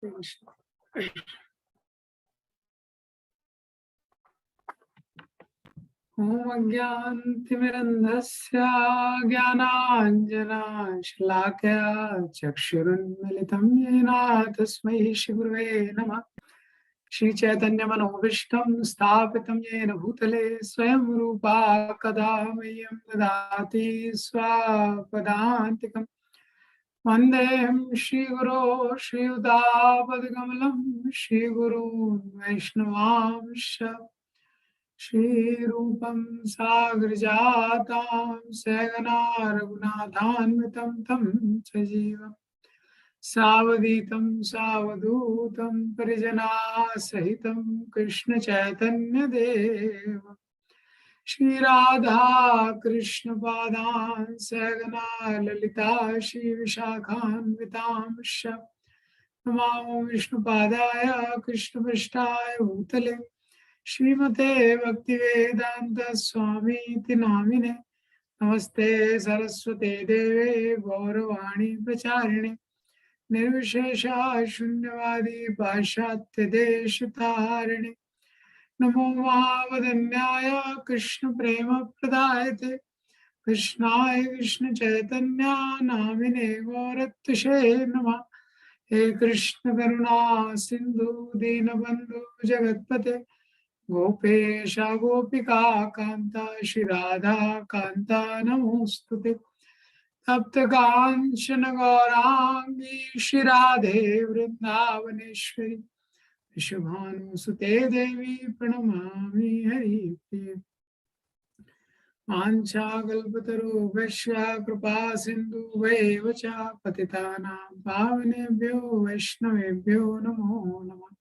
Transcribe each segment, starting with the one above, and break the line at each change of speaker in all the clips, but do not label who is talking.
ओम अज्ञानतिमिरन्धस्य ज्ञानाञ्जनशलाकया चक्षुरुन्मिलितं येन तस्मै श्रीगुरवे नमः। श्रीचैतन्यमनोभीष्टं स्थापितं येन भूतले स्वयं रूपा कदा मह्यं ददाति स्वपदान्तिकम्। वन्देऽहं श्रीगुरो श्रीयुतापदकमलं श्रीगुरून् वैष्णवांश्च श्रीरूपं साग्रजातां सहगना रघुनाथान्वितं तं सजीवं सावधूतं सावधूतं परिजनासहितं कृष्णचैतन्यदेवं श्रीराधा कृष्णपादान् सहगना ललिता श्रीविशाखान्वितांश्च नमामि विष्णुपादाय कृष्णपृष्ठाय भूतले श्रीमते भक्तिवेदांत स्वामी नामिने नमस्ते सरस्वते देवे गौरवाणी प्रचारिणे निर्विशेषा शून्यवादी पाश्चात्य देशतारिणे नमो महावदन्याय कृष्ण प्रेम प्रदायते कृष्णाय कृष्ण चैतन्य नामिने गौरत्तुषे नमः। हे कृष्ण करुणा सिंधु दीनबंधु जगत्पते गोपेश गोपिका कांता श्री राधा कांता नमोस्तुते। तप्त कांचन गौरांगी श्री राधे वृंदावनेश्वरी शुभानुसुते देवी प्रणमामि हरिप्रिये। वाञ्छाकल्पतरुभ्यश्च कृपा सिन्धुभ्येव च पतितानां पावनेभ्यो वैष्णवेभ्यो नमो नमः।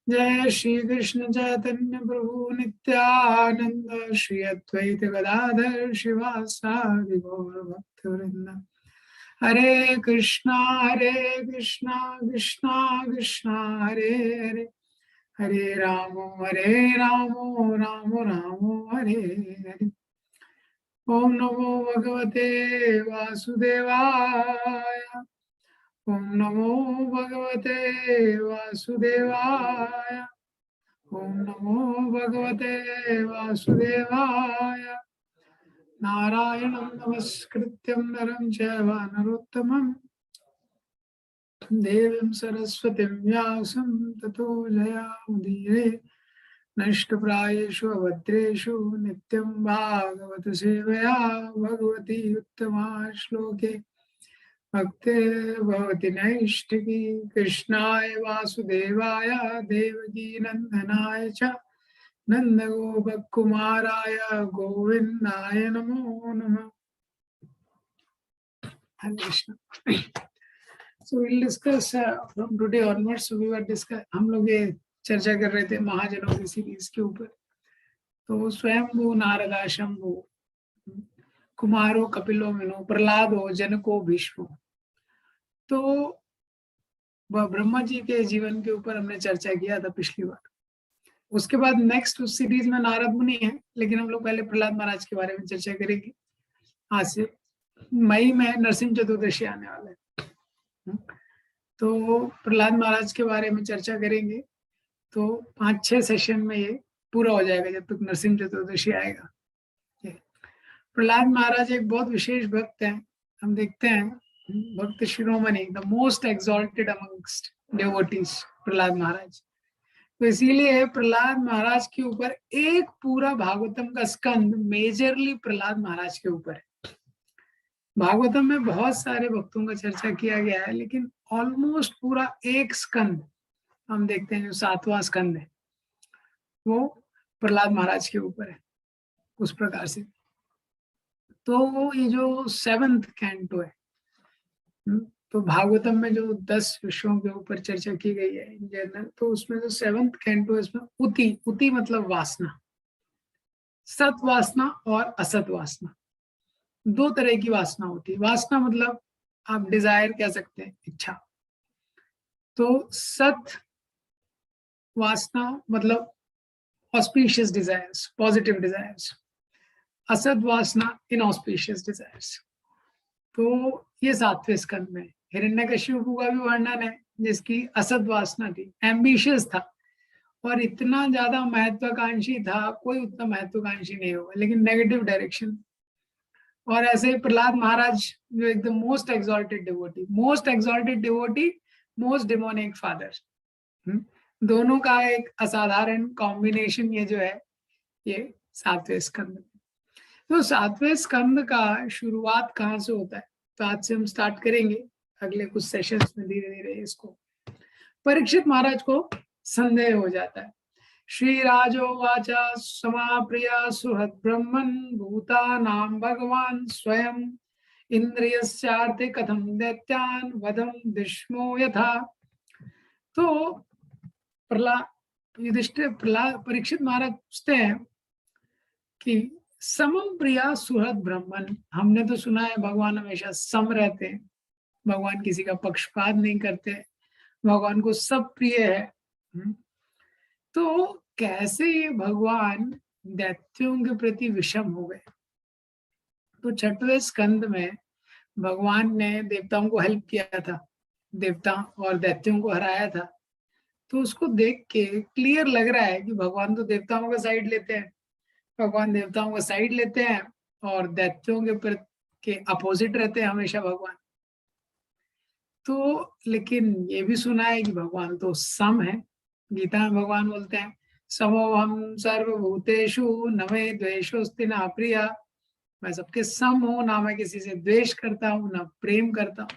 जय श्री कृष्ण चैतन्य प्रभु नित्यानंद श्री अद्वैत गदाधर शिवासादि गौर भक्तवृंद। हरे कृष्णा कृष्णा कृष्णा हरे हरे हरे राम राम राम हरे हरे। ओम नमो भगवते वासुदेवाय ओम नमो भगवते वासुदेवाय ओम नमो भगवते वासुदेवाय। नारायणं नमस्कृत्यं नरं चैव नरोत्तमं देवीं सरस्वतीं व्यासं ततो जयामुदीरये। नष्टप्रायेषु अभद्रेषु नित्यं भागवत सेवया भगवती उत्तमा श्लोके भक्ते भवति नैष्ठिकी। कृष्णाय वासुदेवाय देवकी नंदनाय च नंदगोपकुमाराय गोविंदाय नमो नमः। Hare Krishna. So we'll discuss from today onwards. So we were हम लोग ये चर्चा कर रहे थे महाजनों की सीरीज के ऊपर। तो स्वयंभू नारदा शंभू कुमारो कपिलो मिनो प्रहलादो जनको भीष्मो। तो ब्रह्मा जी के जीवन के ऊपर हमने चर्चा किया था पिछली बार। उसके बाद नेक्स्ट उस सीरीज में नारद मुनि है, लेकिन हम लोग पहले प्रहलाद महाराज के बारे में चर्चा करेंगे। आज से मई में नरसिंह चतुर्दशी आने वाला है, तो प्रहलाद महाराज के बारे में चर्चा करेंगे। तो 5-6 सेशन में ये पूरा हो जाएगा जब तक नरसिंह चतुर्दशी आएगा। प्रहलाद महाराज एक बहुत विशेष भक्त हैं। हम देखते हैं भक्त शिरोमणि, the most exalted amongst devotees Prahlad Maharaj. तो इसीलिए प्रहलाद महाराज के ऊपर एक पूरा भागवतम का स्कंद मेजरली प्रहलाद महाराज के ऊपर है। भागवतम में बहुत सारे भक्तों का चर्चा किया गया है, लेकिन ऑलमोस्ट पूरा एक स्कंद हम देखते हैं, जो 7वां स्कंद है वो प्रहलाद महाराज के ऊपर है उस प्रकार से। तो ये जो 7th कैंटो है, तो भागवतम में जो 10 विषयों के ऊपर चर्चा की गई है इन जनरल, तो उसमें जो 7th कैंटो है इसमें उति मतलब वासना, सत वासना और असत वासना, 2 तरह की वासना होती है। वासना मतलब आप डिजायर कह सकते हैं, इच्छा। तो सत वासना मतलब ऑस्पिशियस डिजायर्स, पॉजिटिव डिजायर्स। असत वासना इनऑस्पिशियस डिजायर्स। तो ये 7वें स्कंद में हिरण्यकशिपु का भी वर्णन है जिसकी असद वासना थी, एम्बिशियस था और इतना ज्यादा महत्वाकांक्षी था, कोई उतना महत्वाकांक्षी नहीं होगा, लेकिन नेगेटिव डायरेक्शन। और ऐसे ही प्रहलाद महाराज जो एकदम most exalted devotee, most demonic father, दोनों का एक असाधारण कॉम्बिनेशन ये जो है, ये सातवें स्कंद में। तो सातवें स्कंद का शुरुआत कहाँ से होता है, तो आज से हम स्टार्ट करेंगे अगले कुछ सेशंस में धीरे धीरे इसको। परीक्षित महाराज को संदेह हो जाता है। श्री राजोवाच समाप्रिया सुहृद ब्रह्मन् भूतानां भगवान स्वयं इंद्रियस्यार्थे कथम दैत्यान वधम दिश्मो यथा। तो प्रहलाद युधिष्ठिर प्रहलाद परीक्षित महाराज पूछते हैं कि समम प्रिया सुहृद ब्रह्मन्, हमने तो सुना है भगवान हमेशा सम रहते हैं, भगवान किसी का पक्षपात नहीं करते, भगवान को सब प्रिय है। तो कैसे ये भगवान दैत्यों के प्रति विषम हो गए। तो छठवें स्कंद में भगवान ने देवताओं को हेल्प किया था, देवता और दैत्यों को हराया था। तो उसको देख के क्लियर लग रहा है कि भगवान तो देवताओं का साइड लेते हैं, भगवान देवताओं का साइड लेते हैं और दैत्यों के अपोजिट रहते हैं हमेशा भगवान। तो लेकिन ये भी सुना है कि भगवान तो सम है। गीता में भगवान बोलते हैं समोहम सर्वभूतेषु न मे द्वेषोस्ति न प्रिया, मैं सबके सम हूं, ना मैं किसी से द्वेष करता हूँ ना प्रेम करता हूँ।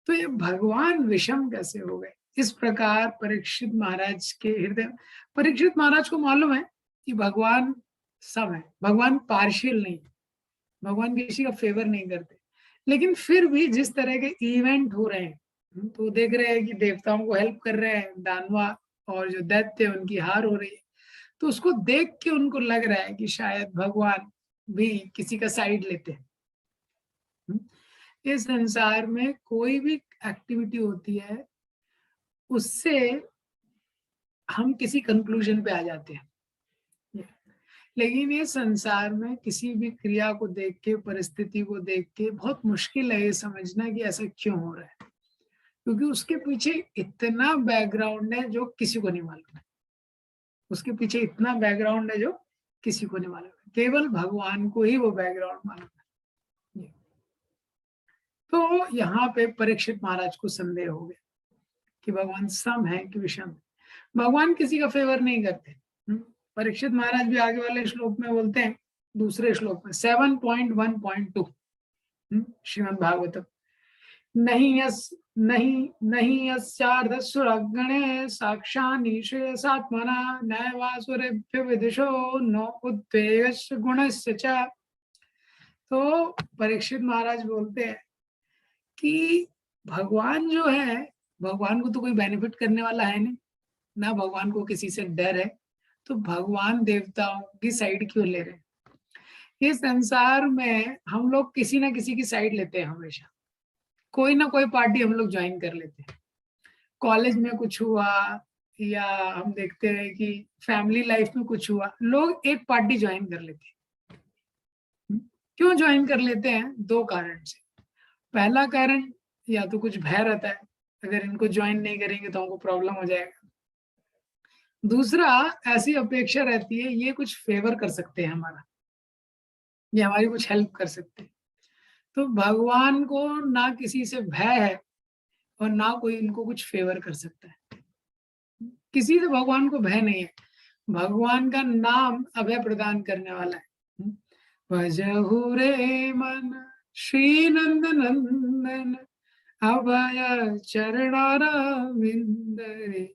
तो ये भगवान विषम कैसे हो गए। इस प्रकार परीक्षित महाराज के हृदय, परीक्षित महाराज को मालूम है कि भगवान सम है, भगवान पार्शियल नहीं, भगवान किसी का फेवर नहीं करते, लेकिन फिर भी जिस तरह के इवेंट हो रहे हैं, तो देख रहे हैं कि देवताओं को हेल्प कर रहे हैं, दानवा और जो दैत्य उनकी हार हो रही है, तो उसको देख के उनको लग रहा है कि शायद भगवान भी किसी का साइड लेते हैं। इस संसार में कोई भी एक्टिविटी होती है उससे हम किसी कंक्लूजन पे आ जाते हैं, लेकिन ये संसार में किसी भी क्रिया को देख के, परिस्थिति को देख के बहुत मुश्किल है ये समझना कि ऐसा क्यों हो रहा है, क्योंकि उसके पीछे इतना बैकग्राउंड है जो किसी को नहीं मालूम है, उसके पीछे इतना बैकग्राउंड है जो किसी को नहीं मालूम है, केवल भगवान को ही वो बैकग्राउंड मालूम है। तो यहाँ पे परीक्षित महाराज को संदेह हो गया कि भगवान सम है कि विषम है, भगवान किसी का फेवर नहीं करते। परीक्षित महाराज भी आगे वाले श्लोक में बोलते हैं, दूसरे श्लोक में 7.1.2 श्रीमद् भागवतम, नहीं यस्यार्धसुरगणे साक्षान्नीशे सात्मना नैवासुरेभ्यो विदुषो नो उद्वेगस्य गुणस्य च। तो परीक्षित महाराज बोलते हैं कि भगवान जो है, भगवान को तो कोई बेनिफिट करने वाला है नहीं, ना भगवान को किसी से डर है, तो भगवान देवताओं की साइड क्यों ले रहे हैं। इस संसार में हम लोग किसी ना किसी की साइड लेते हैं, हमेशा कोई ना कोई पार्टी हम लोग ज्वाइन कर लेते हैं। कॉलेज में कुछ हुआ या हम देखते हैं कि फैमिली लाइफ में कुछ हुआ, लोग एक पार्टी ज्वाइन कर लेते हैं। क्यों ज्वाइन कर लेते हैं, दो कारण से। पहला कारण या तो कुछ भय रहता है, अगर इनको ज्वाइन नहीं करेंगे तो हमको प्रॉब्लम हो जाएगा। दूसरा, ऐसी अपेक्षा रहती है ये कुछ फेवर कर सकते हैं हमारा, ये हमारी कुछ हेल्प कर सकते हैं। तो भगवान को ना किसी से भय है और ना कोई इनको कुछ फेवर कर सकता है, किसी से भगवान को भय नहीं है। भगवान का नाम अभय प्रदान करने वाला है। भजहु रे मन श्री नंद नंदन अभय चरणारविंद रे।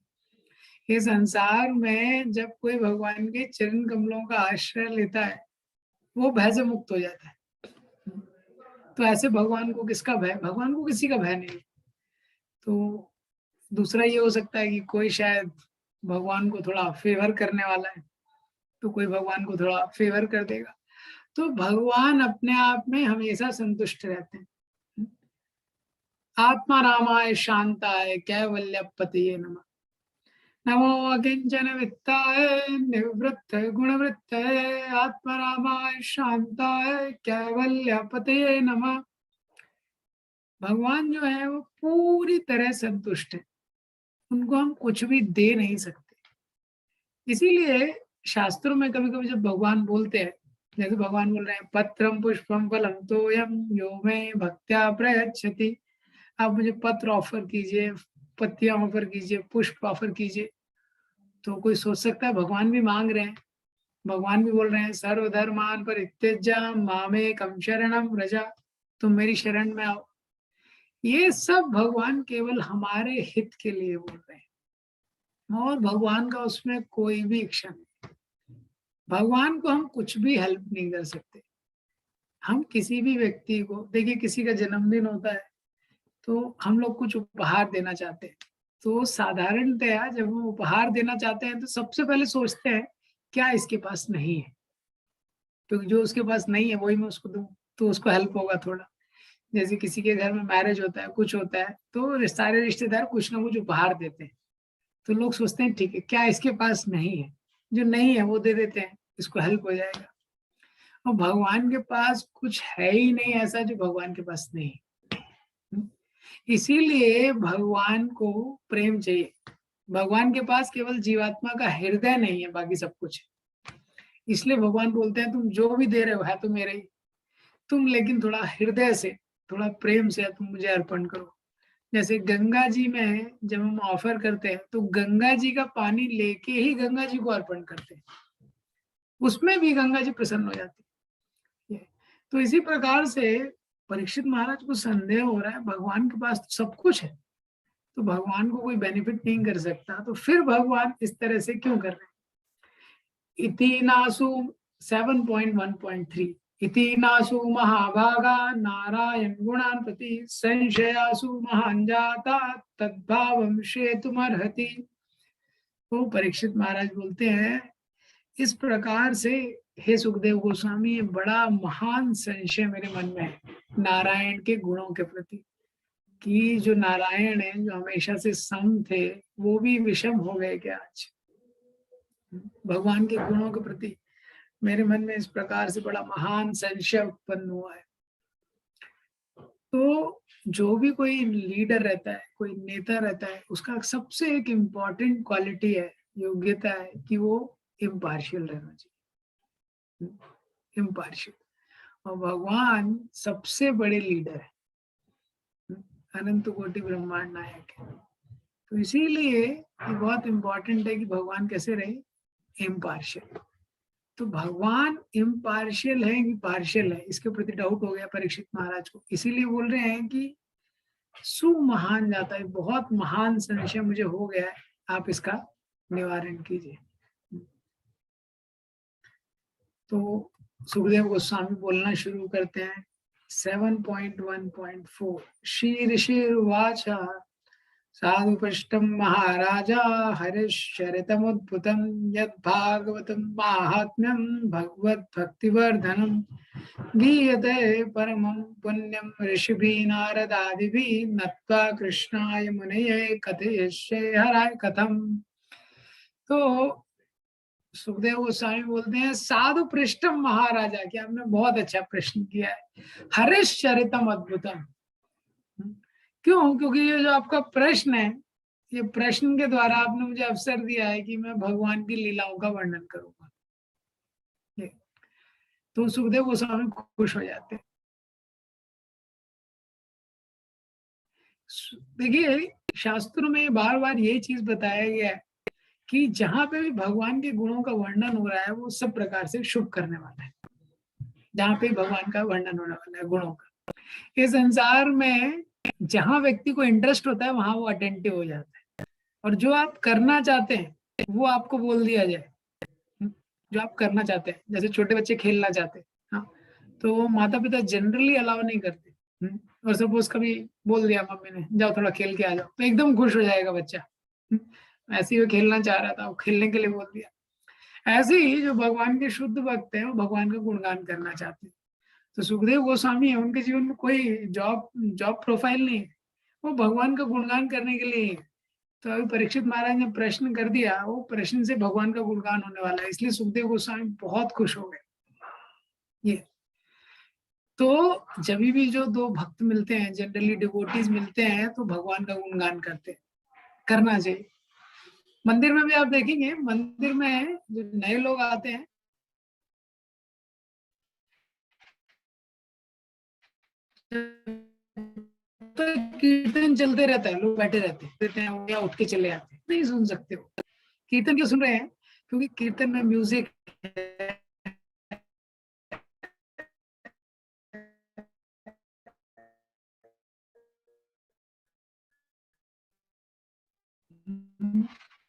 ये संसार में जब कोई भगवान के चरण कमलों का आश्रय लेता है वो भय से मुक्त हो जाता है। तो ऐसे भगवान को किसका भय, भगवान को किसी का भय नहीं। तो दूसरा ये हो सकता है कि कोई शायद भगवान को थोड़ा फेवर करने वाला है, तो कोई भगवान को थोड़ा फेवर कर देगा। तो भगवान अपने आप में हमेशा संतुष्ट रहते हैं। आत्मा रामाय शांताय कैवल्यपतये नमः, नमो अकिंचन वित्ताय निवृत्त गुणवृत्तये आत्मा रामाय शांताय कैवल्यपतये नमः। भगवान जो है वो पूरी तरह संतुष्ट है, उनको हम कुछ भी दे नहीं सकते। इसीलिए शास्त्रों में कभी कभी जब भगवान बोलते हैं, जैसे भगवान बोल रहे हैं पत्रम पुष्पम फलम तोयम यो मे भक्त्या प्रयच्छति, आप मुझे पत्र ऑफर कीजिए, पत्तियां ऑफर कीजिए, पुष्प ऑफर कीजिए। तो कोई सोच सकता है भगवान भी मांग रहे हैं, भगवान भी बोल रहे हैं सर्वधर्मान परित्यज्य मामेकम शरणम व्रज, तुम मेरी शरण में आओ। ये सब भगवान केवल हमारे हित के लिए बोल रहे हैं, और भगवान का उसमें कोई भी इच्छा नहीं। भगवान को हम कुछ भी हेल्प नहीं कर सकते। हम किसी भी व्यक्ति को देखिए, किसी का जन्मदिन होता है तो हम लोग कुछ उपहार देना चाहते हैं, तो साधारणतया जब हम उपहार देना चाहते हैं तो सबसे पहले सोचते हैं क्या इसके पास नहीं है, क्योंकि जो उसके पास नहीं है वही मैं उसको दूं तो उसको हेल्प होगा थोड़ा। जैसे किसी के घर में मैरिज होता है, कुछ होता है, तो सारे रिश्तेदार कुछ ना कुछ उपहार देते हैं, तो लोग सोचते हैं ठीक है क्या इसके पास नहीं है, जो नहीं है वो दे देते हैं, इसको हेल्प हो जाएगा। और भगवान के पास कुछ है ही नहीं ऐसा जो भगवान के पास नहीं है। इसीलिए भगवान को प्रेम चाहिए। भगवान के पास केवल जीवात्मा का हृदय नहीं है, बाकी सब कुछ है। इसलिए भगवान बोलते हैं तुम जो भी दे रहे हो है तो मेरे ही, तुम लेकिन थोड़ा हृदय से, थोड़ा प्रेम से तुम मुझे अर्पण करो। जैसे गंगा जी में जब हम ऑफर करते हैं तो गंगा जी का पानी लेके ही गंगा जी को अर्पण करते हैं, उसमें भी गंगा जी प्रसन्न हो जाती है। तो इसी प्रकार से परीक्षित महाराज को संदेह हो रहा है भगवान के पास तो सब कुछ है, तो भगवान को कोई बेनिफिट नहीं कर सकता, तो फिर भगवान इस तरह से क्यों कर रहे हैं। इति नासु 7.1.3 इति नासु महाभागा नारायण गुणान प्रति संशयासु महान जाता तद्भावम शेतुमर्हति। तो परीक्षित महाराज बोलते हैं इस प्रकार से, हे सुखदेव गोस्वामी, ये बड़ा महान संशय मेरे मन में है नारायण के गुणों के प्रति, कि जो नारायण है जो हमेशा से सम थे वो भी विषम हो गए क्या आज। भगवान के गुणों के प्रति मेरे मन में इस प्रकार से बड़ा महान संशय उत्पन्न हुआ है। तो जो भी कोई लीडर रहता है, कोई नेता रहता है, उसका सबसे एक इम्पॉर्टेंट क्वालिटी है, योग्यता है कि वो इम्पार्शियल रहना चाहिए, इम्पार्शियल। और भगवान सबसे बड़े लीडर है, अनंत कोटि ब्रह्मांड नायक है। तो इसीलिए ये बहुत इंपॉर्टेंट है कि भगवान कैसे रहे, इम्पार्शियल। तो भगवान इम्पार्शियल है कि पार्शियल है, इसके प्रति डाउट हो गया परीक्षित महाराज को, इसीलिए बोल रहे हैं कि सुमहान जाता है, बहुत महान संशय मुझे हो गया है, आप इसका निवारण कीजिए। तो सुखदेव गोस्वामी बोलना शुरू करते हैं 7.1.4 श्री ऋषिर्वाच साधु पृष्ठम महाराजा हरिश्चरितमुद्भुतं यद्भागवतं माहात्म्यं भगवद्भक्तिवर्धनं गीयते परमं पुण्यं ऋषिभिः नारदादिभिः नत्वा कृष्णाय मुनये कथयिष्ये हराय कथम्। तो सुखदेव गोस्वामी बोलते हैं साधु पृष्ठम महाराजा, कि आपने बहुत अच्छा प्रश्न किया है। हरिश्चरितम अद्भुतम, क्यों? क्योंकि ये जो आपका प्रश्न है, ये प्रश्न के द्वारा आपने मुझे अवसर दिया है कि मैं भगवान की लीलाओं का वर्णन करूंगा। तो सुखदेव गोस्वामी खुश हो जाते हैं। देखिए शास्त्रों में बार बार ये चीज बताया गया है कि जहां पे भी भगवान के गुणों का वर्णन हो रहा है वो सब प्रकार से शुभ करने वाला है। जहां पे भगवान का वर्णन होने वाला है गुणों का, इस संसार में जहां व्यक्ति को इंटरेस्ट होता है वहां वो अटेंटिव हो जाता है, और जो आप करना चाहते हैं वो आपको बोल दिया जाए। जो आप करना चाहते हैं, जैसे छोटे बच्चे खेलना चाहते हैं, हाँ, तो माता पिता जनरली अलाउ नहीं करते। और सपोज कभी बोल दिया मम्मी ने जाओ थोड़ा खेल के आ जाओ, तो एकदम खुश हो जाएगा बच्चा। ऐसे ही वो खेलना चाह रहा था, वो खेलने के लिए बोल दिया। ऐसे ही जो भगवान के शुद्ध भक्त हैं वो भगवान का गुणगान करना चाहते हैं। तो सुखदेव गोस्वामी है, उनके जीवन में कोई जॉब जॉब प्रोफाइल नहीं है, वो भगवान का गुणगान करने के लिए है। तो अभी परीक्षित महाराज ने प्रश्न कर दिया, वो प्रश्न से भगवान का गुणगान होने वाला है, इसलिए सुखदेव गोस्वामी बहुत खुश हो गए। ये तो जब भी जो दो भक्त मिलते हैं, जनरली डिवोटीज मिलते हैं, तो भगवान का गुणगान करते हैं, करना चाहिए। मंदिर में भी आप देखेंगे, मंदिर में जो नए लोग आते हैं तो कीर्तन चलते रहता है, लोग बैठे रहते हैं या उठ के चले आते हैं, नहीं सुन सकते हो। कीर्तन क्यों सुन रहे हैं? क्योंकि कीर्तन में म्यूजिक है,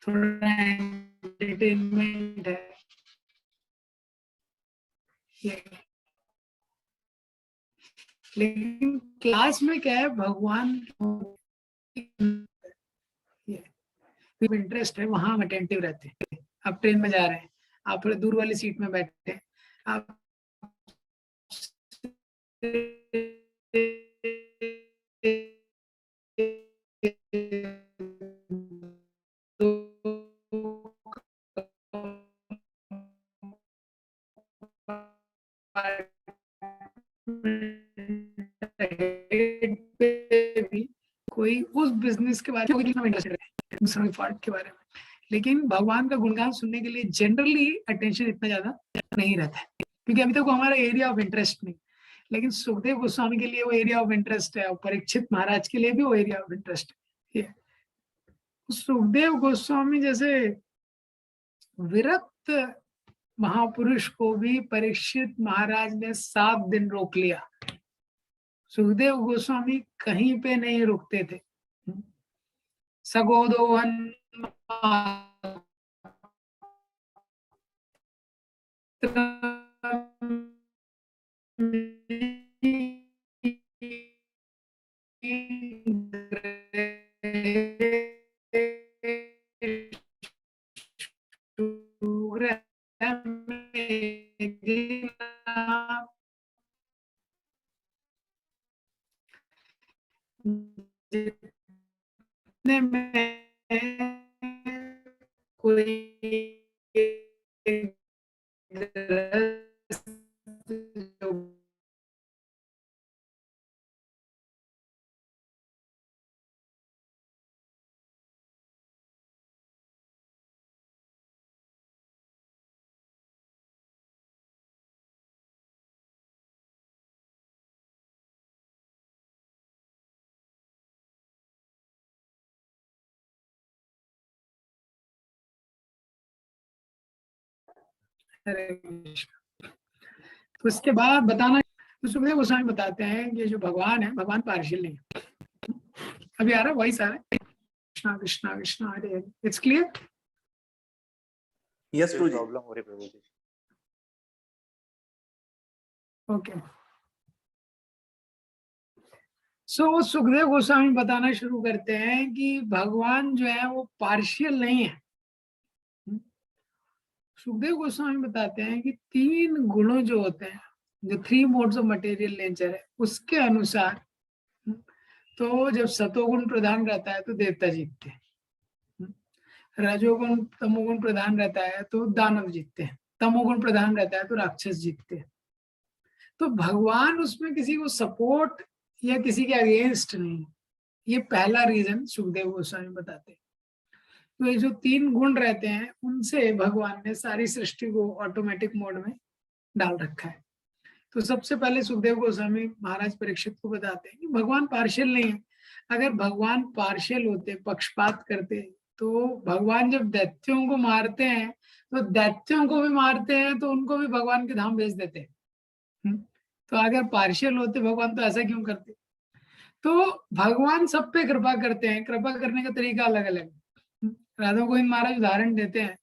थोड़ा एंटरटेनमेंट है ये। लेकिन क्लास में क्या है, भगवान ये इंटरेस्ट है, वहां हम अटेंटिव रहते हैं। आप ट्रेन में जा रहे हैं, आप थोड़े दूर वाली सीट में बैठे हैं, आप पे भी कोई उस बिजनेस के बारे में इंटरेस्टेड है, दूसरों के फॉल्ट के बारे में। लेकिन भगवान का गुणगान सुनने के लिए जनरली अटेंशन इतना ज्यादा नहीं रहता है, क्योंकि अभी तक वो हमारा एरिया ऑफ इंटरेस्ट नहीं। लेकिन सुखदेव गोस्वामी के लिए वो एरिया ऑफ इंटरेस्ट है, और परीक्षित महाराज के लिए भी वो एरिया ऑफ इंटरेस्ट है। सुखदेव गोस्वामी जैसे विरक्त महापुरुष को भी परीक्षित महाराज ने 7 दिन रोक लिया। सुखदेव गोस्वामी कहीं पे नहीं रुकते थे। सगोदोहन जितने में कोई तो उसके बाद बताना, तो सुखदेव गोस्वामी बताते हैं कि जो भगवान है, भगवान पार्शियल नहीं है। अभी आ रहा है, वॉइस आ रहा है? Krishna Krishna Krishna Hare Hare, it's clear?
Yes प्रभु जी, प्रॉब्लम हो रही प्रभु जी।
ओके। सो सुखदेव गोस्वामी बताना शुरू करते हैं कि भगवान जो है वो पार्शियल नहीं है। सुखदेव गोस्वामी बताते हैं कि 3 गुणों जो होते हैं, जो 3 मोड्स ऑफ मटेरियल नेचर है, उसके अनुसार तो जब सतोगुण प्रधान रहता है तो देवता जीतते हैं, रजोगुण तमोगुण प्रधान रहता है तो दानव जीतते हैं, तमोगुण प्रधान रहता है तो राक्षस जीतते हैं। तो भगवान उसमें किसी को सपोर्ट या किसी के अगेंस्ट नहीं, ये पहला रीजन सुखदेव गोस्वामी बताते हैं। तो ये जो 3 गुण रहते हैं, उनसे भगवान ने सारी सृष्टि को ऑटोमेटिक मोड में डाल रखा है। तो सबसे पहले सुखदेव गोस्वामी महाराज परीक्षित को बताते हैं कि भगवान पार्शियल नहीं है। अगर भगवान पार्शियल होते, पक्षपात करते, तो भगवान जब दैत्यों को मारते हैं तो दैत्यों को भी मारते हैं, तो उनको भी भगवान के धाम भेज देते हैं। तो अगर पार्शियल होते भगवान तो ऐसा क्यों करते? तो भगवान सब पे कृपा करते हैं, कृपा करने का तरीका अलग अलग है। राधा गोविंद महाराज उदाहरण देते हैं,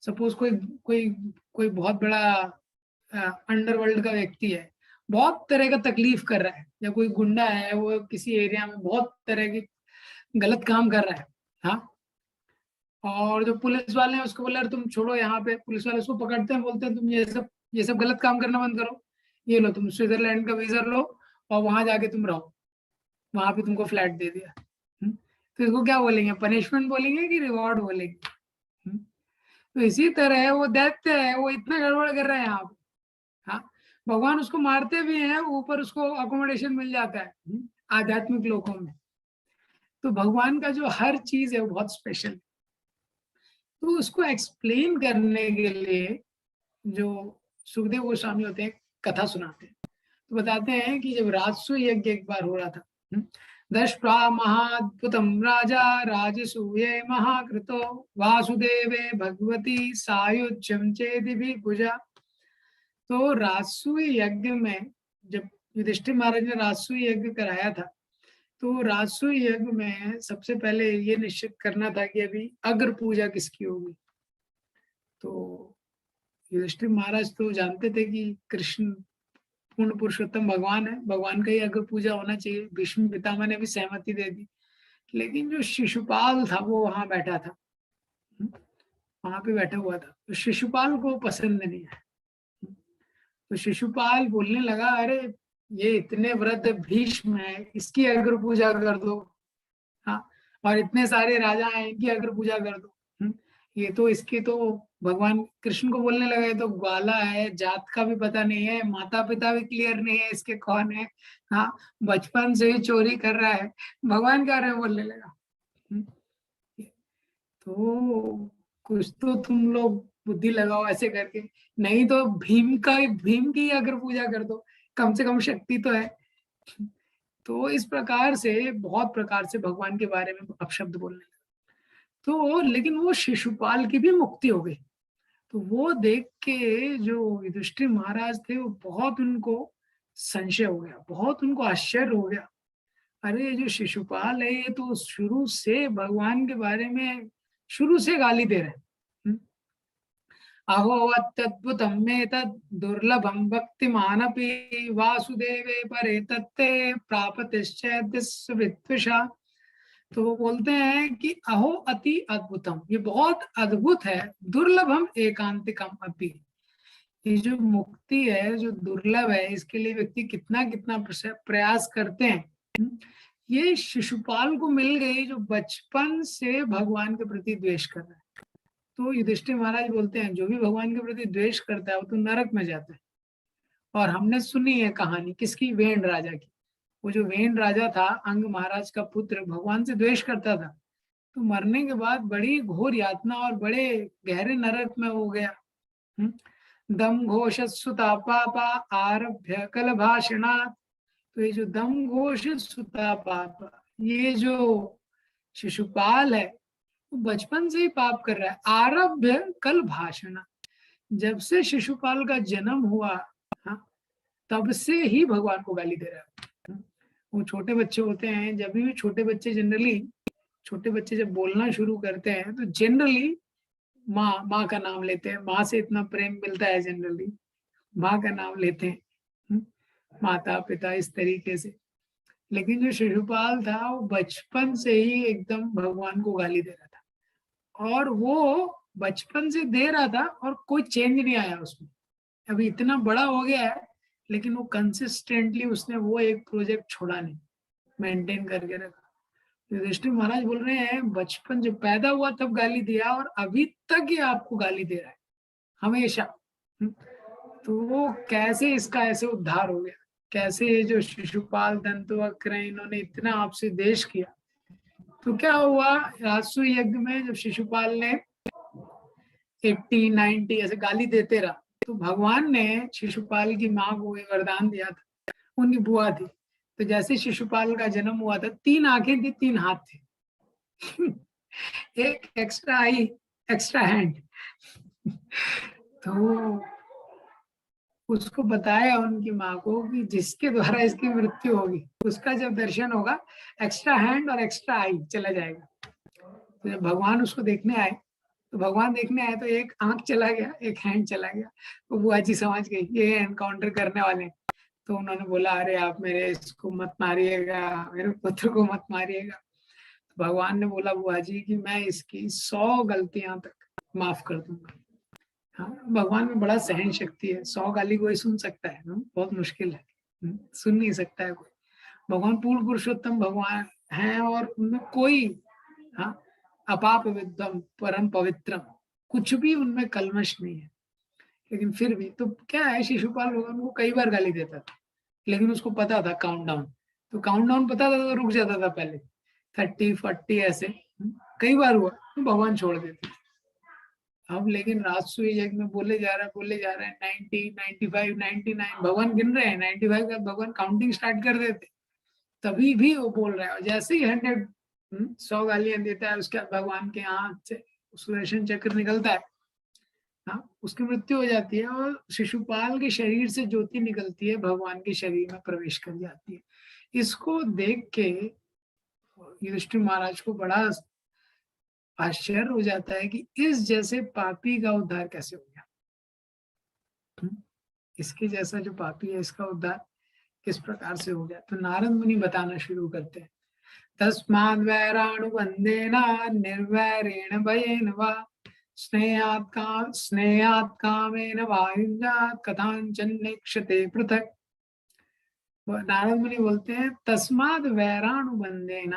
सपोज कोई कोई कोई बहुत बड़ा अंडरवर्ल्ड का व्यक्ति है, बहुत तरह का तकलीफ कर रहा है, या कोई गुंडा है वो किसी एरिया में बहुत तरह की गलत काम कर रहा है, हाँ, और जो पुलिस वाले हैं उसको बोला यार तुम छोड़ो, यहाँ पे पुलिस वाले उसको पकड़ते हैं, बोलते हैं तुम ये सब गलत काम करना बंद करो, ये लो तुम स्विट्जरलैंड का वीजा लो और वहां जाके तुम रहो, वहां पे तुमको फ्लैट दे दिया। तो इसको क्या बोलेंगे, पनिशमेंट बोलेंगे कि रिवॉर्ड बोलेंगे? तो इसी तरह वो दैत्य है, वो इतना गड़बड़ कर रहा है यहाँ पे, हाँ, भगवान उसको मारते भी हैं, ऊपर उसको अकोमोडेशन मिल जाता है आध्यात्मिक लोकों में। तो भगवान का जो हर चीज है वो बहुत स्पेशल है। तो उसको एक्सप्लेन करने के लिए जो सुखदेव गोस्वामी होते हैं, कथा सुनाते हैं। तो बताते हैं कि जब राजसूय यज्ञ एक बार हो रहा था, दृष्ट्वा महाद्भुतम राजा राजसूये महाकृतो वासुदेवे भगवती सायुज्यम चेदिभि भुजा। तो राजसूय यज्ञ में जब युधिष्ठिर महाराज ने राजसूय यज्ञ कराया था, तो राजसूय यज्ञ में सबसे पहले ये निश्चित करना था कि अभी अग्र पूजा किसकी होगी। तो युधिष्ठिर महाराज तो जानते थे कि कृष्ण पूर्ण पुरुषोत्तम भगवान है, भगवान का ही अग्र पूजा होना चाहिए। भीष्म पितामह ने भी सहमति दे दी। लेकिन जो शिशुपाल था वो वहां बैठा था, वहां पे बैठा हुआ था, तो शिशुपाल को पसंद नहीं आया। तो शिशुपाल बोलने लगा, अरे ये इतने वृद्ध भीष्म है, इसकी अग्र पूजा कर दो। हाँ, और इतने सारे राजा हैं, इनकी अग्र पूजा कर दो। ये तो इसके तो भगवान कृष्ण को बोलने लगे, तो ग्वाला है, जात का भी पता नहीं है, माता पिता भी क्लियर नहीं है इसके कौन है। हाँ, बचपन से ही चोरी कर रहा है, भगवान क्या रहे बोलने लगा। तो कुछ तो तुम लोग बुद्धि लगाओ ऐसे करके, नहीं तो भीम की अगर पूजा कर दो, कम से कम शक्ति तो है। तो इस प्रकार से बहुत प्रकार से भगवान के बारे में अपशब्द बोलने लगे। तो लेकिन वो शिशुपाल की भी मुक्ति हो गई। तो वो देख के जो युधिष्ठिर महाराज थे, वो बहुत उनको संशय हो गया, बहुत उनको आश्चर्य हो गया। अरे ये जो शिशुपाल है, ये तो शुरू से भगवान के बारे में शुरू से गाली दे रहे हैं। अहोवत्यद्भुतं मे तद् दुर्लभं भक्तिमानपि वासुदेवे परे तत्ते प्रापतिश्चैद्यस्य विद्विषा। तो वो बोलते हैं कि अहो अति अद्भुतम, ये बहुत अद्भुत है, दुर्लभम एकांतिकम अपि। ये जो मुक्ति है, जो दुर्लभ है, इसके लिए व्यक्ति कितना कितना प्रयास करते हैं। ये शिशुपाल को मिल गई जो बचपन से भगवान के प्रति द्वेष कर रहा है। तो युधिष्ठिर महाराज बोलते हैं, जो भी भगवान के प्रति द्वेष करता है वो तो नरक में जाता है। और हमने सुनी है कहानी किसकी, वेन राजा की। वो जो वेन राजा था, अंग महाराज का पुत्र, भगवान से द्वेष करता था, तो मरने के बाद बड़ी घोर यातना और बड़े गहरे नरक में हो गया। दम घोष सुता पापा आरभ्य कल भाषणात्। तो ये जो दम घोष सुता पापा, ये जो शिशुपाल है, वो बचपन से ही पाप कर रहा है। आरभ्य कल भाषण, जब से शिशुपाल का जन्म हुआ, हाँ, तब से ही भगवान को गाली दे रहा है। वो छोटे बच्चे होते हैं, जब भी छोटे बच्चे जनरली, छोटे बच्चे जब बोलना शुरू करते हैं तो जनरली माँ का नाम लेते हैं, माँ से इतना प्रेम मिलता है, जनरली माँ का नाम लेते हैं, माता पिता इस तरीके से। लेकिन जो शिशुपाल था, वो बचपन से ही एकदम भगवान को गाली दे रहा था, और वो बचपन से दे रहा था और कोई चेंज नहीं आया उसमें। अभी इतना बड़ा हो गया है, लेकिन वो कंसिस्टेंटली उसने वो एक प्रोजेक्ट छोड़ा नहीं, मेंटेन करके रखा। युधिष्ठिर महाराज बोल रहे हैं, बचपन जब पैदा हुआ तब गाली दिया और अभी तक ये आपको गाली दे रहा है, हमेशा। तो वो कैसे इसका ऐसे उद्धार हो गया, कैसे ये जो शिशुपाल दंतवक्र हैं, इन्होंने इतना आपसे देश किया। तो क्या हुआ, राजसूय यज्ञ में जब शिशुपाल ने 80 90 ऐसे गाली देते रहा, तो भगवान ने शिशुपाल की माँ को एक वरदान दिया था, उनकी बुआ थी। तो जैसे शिशुपाल का जन्म हुआ था, 3 आंखें थी, 3 हाथ थे, एक एक्स्ट्रा आई, एक्स्ट्रा हैंड। तो उसको बताया उनकी माँ को कि जिसके द्वारा इसकी मृत्यु होगी, उसका जब दर्शन होगा, एक्स्ट्रा हैंड और एक्स्ट्रा आई चला जाएगा। तो जब भगवान उसको देखने आए, तो भगवान देखने आए तो एक आंख चला गया, एक हैंड चला गया। तो बुआ जी समझ गई ये एनकाउंटर करने वाले। तो उन्होंने बोला, अरे आप मेरे इसको मत मारिएगा, मेरे पुत्र को मत मारिएगा। तो भगवान ने बोला बुआ जी कि मैं इसकी 100 गलतियां तक माफ कर दूंगा। हाँ, भगवान में बड़ा सहन शक्ति है, 100 गाली कोई सुन सकता है ना, बहुत मुश्किल है, सुन नहीं सकता है कोई। भगवान पूर्ण पुरुषोत्तम भगवान हैं, और उनमें कोई, हाँ, अपाप विद्वम परम पवित्रम, कुछ भी उनमें कलमश नहीं है। लेकिन फिर भी तो क्या है, शिशुपाल भगवान को कई बार गाली देता था, लेकिन उसको पता था काउंटडाउन, तो काउंटडाउन पता था तो रुक जाता था पहले, 30-40 ऐसे कई बार हुआ, तो भगवान छोड़ देते। अब लेकिन राजसूय यज्ञ में बोले जा रहा है 90, 95, 99 भगवान गिन रहे हैं, 95 का भगवान काउंटिंग स्टार्ट कर देते, तभी भी वो बोल रहा है। और जैसे ही 100 100 गालियां देता है, उसके बाद भगवान के हाथ से सुदर्शन चक्र निकलता है, हाँ, उसकी मृत्यु हो जाती है और शिशुपाल के शरीर से ज्योति निकलती है, भगवान के शरीर में प्रवेश कर जाती है। इसको देख के युधिष्ठिर महाराज को बड़ा आश्चर्य हो जाता है कि इस जैसे पापी का उद्धार कैसे हो गया। इसके जैसा जो पापी है, इसका उद्धार किस प्रकार से हो गया। तो नारद मुनि बताना शुरू करते हैं, तस्माद् वैरानुबन्धेन निर्वैरेण भयेन वा स्नेहात् कामेन वा युञ्जात् कथाञ्चन नेक्षते पृथक्। नारद मुनि बोलते हैं, तस्माद् वैरानुबन्धेन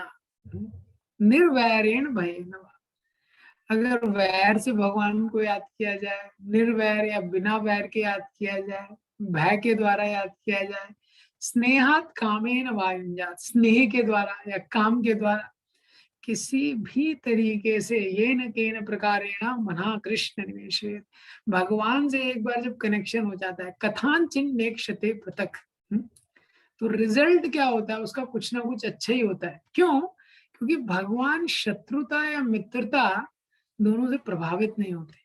निर्वैरेण भयेन वा, अगर वैर से भगवान को याद किया जाए, निर्वैर या बिना वैर के याद किया जाए, भय के द्वारा याद किया जाए, स्नेहात् कामेन वा युञ्जात्, स्नेह के द्वारा या काम के द्वारा, किसी भी तरीके से ये न केन प्रकारेण मना कृष्ण निवेशेत, भगवान से एक बार जब कनेक्शन हो जाता है, कथांचिन नेक्षते पृथक, तो रिजल्ट क्या होता है उसका, कुछ ना कुछ अच्छा ही होता है। क्यों? क्योंकि भगवान शत्रुता या मित्रता दोनों से प्रभावित नहीं होते।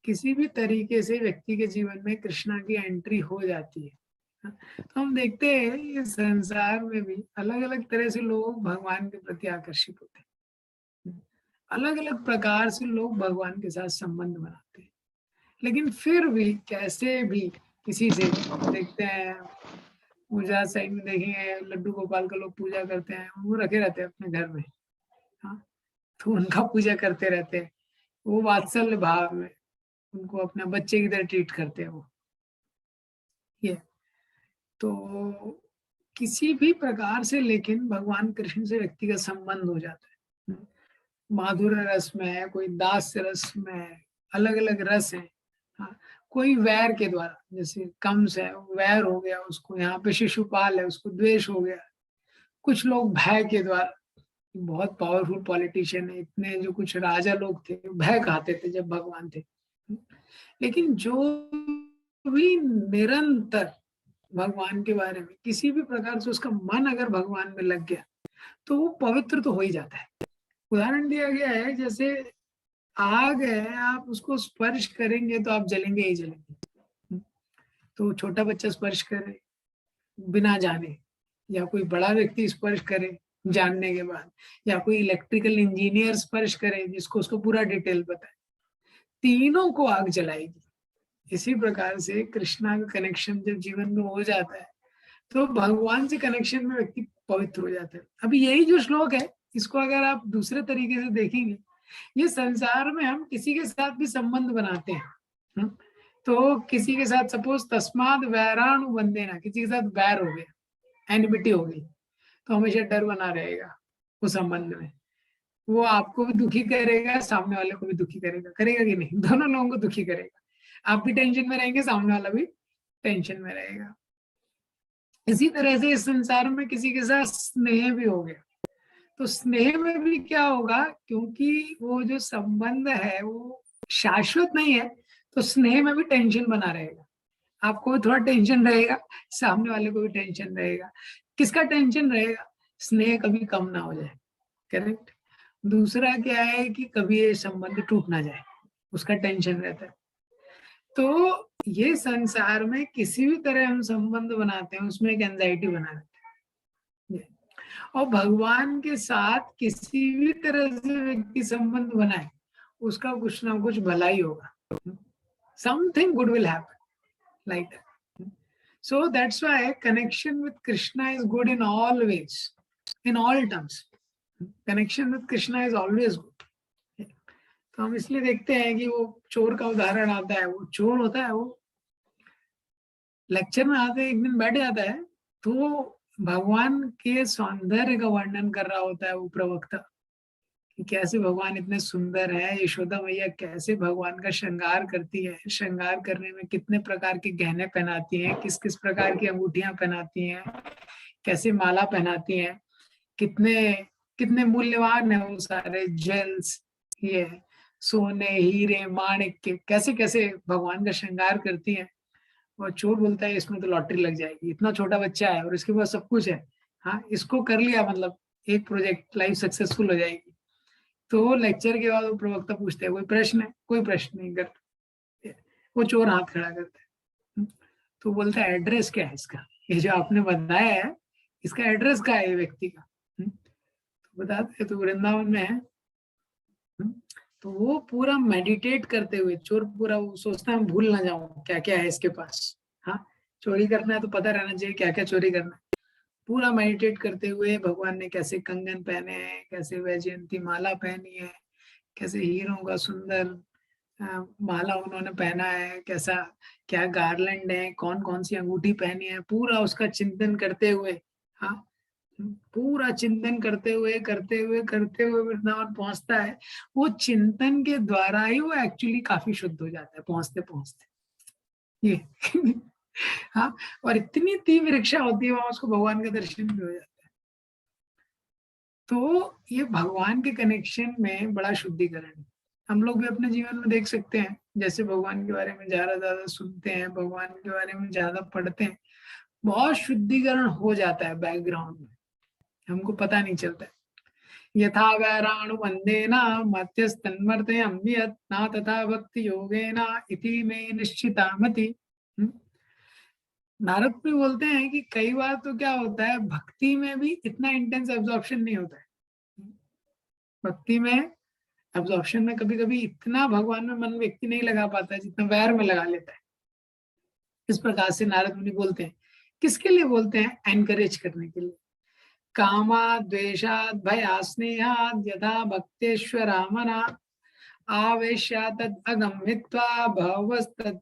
किसी भी तरीके से व्यक्ति के जीवन में कृष्णा की एंट्री हो जाती है, तो हम देखते हैं ये संसार में भी अलग अलग तरह से लोग भगवान के प्रति आकर्षित होते हैं, अलग अलग प्रकार से लोग भगवान के साथ संबंध बनाते हैं, लेकिन फिर भी कैसे भी किसी से देखते हैं, पूजा साइड में देखेंगे लड्डू गोपाल का लोग पूजा करते हैं, वो रखे रहते हैं अपने घर में, हाँ, तो उनका पूजा करते रहते हैं, वो वात्सल्य भाव में उनको अपने बच्चे की तरह ट्रीट करते हैं वो। ये तो किसी भी प्रकार से लेकिन भगवान कृष्ण से व्यक्ति का संबंध हो जाता है, माधुर्य रस में है, कोई दास रस में है, अलग अलग रस है, हाँ, कोई वैर के द्वारा, जैसे कंस है वैर हो गया उसको, यहाँ पे शिशुपाल है उसको द्वेष हो गया, कुछ लोग भय के द्वारा, बहुत पावरफुल पॉलिटिशियन है, इतने जो कुछ राजा लोग थे भय खाते थे जब भगवान थे, लेकिन जो भी निरंतर भगवान के बारे में किसी भी प्रकार से उसका मन अगर भगवान में लग गया तो वो पवित्र तो हो ही जाता है। उदाहरण दिया गया है, जैसे आग है, आप उसको स्पर्श करेंगे तो आप जलेंगे ही जलेंगे, तो छोटा बच्चा स्पर्श करे बिना जाने, या कोई बड़ा व्यक्ति स्पर्श करे जानने के बाद, या कोई इलेक्ट्रिकल इंजीनियर स्पर्श करे जिसको उसको पूरा डिटेल पता है, तीनों को आग जलाएगी। इसी प्रकार से कृष्णा का कनेक्शन जब जीवन में हो जाता है तो भगवान से कनेक्शन में व्यक्ति पवित्र हो जाता है। अभी यही जो श्लोक है, इसको अगर आप दूसरे तरीके से देखेंगे, ये संसार में हम किसी के साथ भी संबंध बनाते हैं, तो किसी के साथ सपोज तस्माद वैरानुबंधेन, किसी के साथ वैर हो गया, एनिमिटी हो गई, तो हमेशा डर बना रहेगा उस संबंध में, वो आपको भी दुखी करेगा, सामने वाले को भी दुखी करेगा, करेगा कि नहीं, दोनों लोगों को दुखी करेगा, आप भी टेंशन में रहेंगे, सामने वाला भी टेंशन में रहेगा। इसी तरह से इस संसार में किसी के साथ स्नेह भी हो गया, तो स्नेह में भी क्या होगा, क्योंकि वो जो संबंध है वो शाश्वत नहीं है, तो स्नेह में भी टेंशन बना रहेगा, आपको भी थोड़ा टेंशन रहेगा, सामने वाले को भी टेंशन रहेगा। किसका टेंशन रहेगा? स्नेह कभी कम ना हो जाए, करेक्ट। दूसरा क्या है कि कभी ये संबंध टूट ना जाए, उसका टेंशन रहता है। तो ये संसार में किसी भी तरह हम संबंध बनाते हैं उसमें एक एंजाइटी बना रहता है, और भगवान के साथ किसी भी तरह से व्यक्ति संबंध बनाए उसका कुछ ना कुछ भलाई होगा, something good will happen like that. So that's why connection with Krishna is good in all ways, in all terms. Connection with Krishna is always good. तो हम इसलिए देखते हैं कि वो चोर का उदाहरण आता है, वो चोर होता है, वो लेक्चर में आते एक दिन बैठ जाता है, तो भगवान के सौंदर्य का वर्णन कर रहा होता है वो प्रवक्ता, कि कैसे भगवान इतने सुंदर है, यशोदा मैया कैसे भगवान का श्रृंगार करती है, श्रृंगार करने में कितने प्रकार के गहने पहनाती हैं, किस किस प्रकार की अंगूठियां पहनाती हैं, कैसे माला पहनाती हैं, कितने कितने मूल्यवान है वो सारे जेल्स, ये सोने हीरे माणिक के, कैसे कैसे भगवान का श्रृंगार करती हैं। और चोर बोलता है इसमें तो लॉटरी लग जाएगी, इतना छोटा बच्चा है और इसके पास सब कुछ है, हाँ इसको कर लिया मतलब एक प्रोजेक्ट लाइफ सक्सेसफुल हो जाएगी। तो लेक्चर के बाद वो प्रवक्ता पूछते हैं कोई प्रश्न है, कोई प्रश्न नहीं करते, वो चोर हाथ खड़ा करता है। तो बोलता है एड्रेस क्या है इसका, ये जो आपने बताया है इसका एड्रेस क्या है ये व्यक्ति का। तो बताते हैं तो वृंदावन में है। तो वो पूरा मेडिटेट करते हुए चोर पूरा वो सोचता है भूल ना जाऊं क्या क्या है इसके पास, हाँ चोरी करना है तो पता रहना चाहिए क्या क्या चोरी करना है। पूरा मेडिटेट करते हुए भगवान ने कैसे कंगन पहने हैं, कैसे वैजयंती माला पहनी है, कैसे हीरों का सुंदर माला उन्होंने पहना है, कैसा क्या गार्लैंड है, कौन कौन सी अंगूठी पहनी है, पूरा उसका चिंतन करते हुए, हाँ पूरा चिंतन करते हुए वृंदावन पहुंचता है। वो चिंतन के द्वारा ही वो एक्चुअली काफी शुद्ध हो जाता है पहुंचते पहुंचते ये हाँ, और इतनी तीव्र इच्छा होती है वहां उसको भगवान का दर्शन भी हो जाता है। तो ये भगवान के कनेक्शन में बड़ा शुद्धिकरण है। हम लोग भी अपने जीवन में देख सकते हैं, जैसे भगवान के बारे में ज्यादा सुनते हैं, भगवान के बारे में ज्यादा पढ़ते हैं, बहुत शुद्धिकरण हो जाता है बैकग्राउंड में, हमको पता नहीं चलता है। यथा वैराणु वंदेन मध्यस्तन्वर्तयम् यत् न तथा भक्ति योगेन इति मे निश्चिता मति। नारद भी बोलते हैं कि कई बार तो क्या होता है भक्ति में भी इतना इंटेंस एब्जॉर्प्शन नहीं होता है। भक्ति में एब्जॉर्प्शन में कभी कभी इतना भगवान में मन व्यक्ति नहीं लगा पाता है जितना वैर में लगा लेता है। इस प्रकार से नारद मुनि बोलते हैं, किसके लिए बोलते हैं, एनकरेज करने के लिए। कामा द्वेषाद भया स्नेहाद यथा भक्तेश्वरामना आवेश्या तद अगम्यत्वा भवस्तद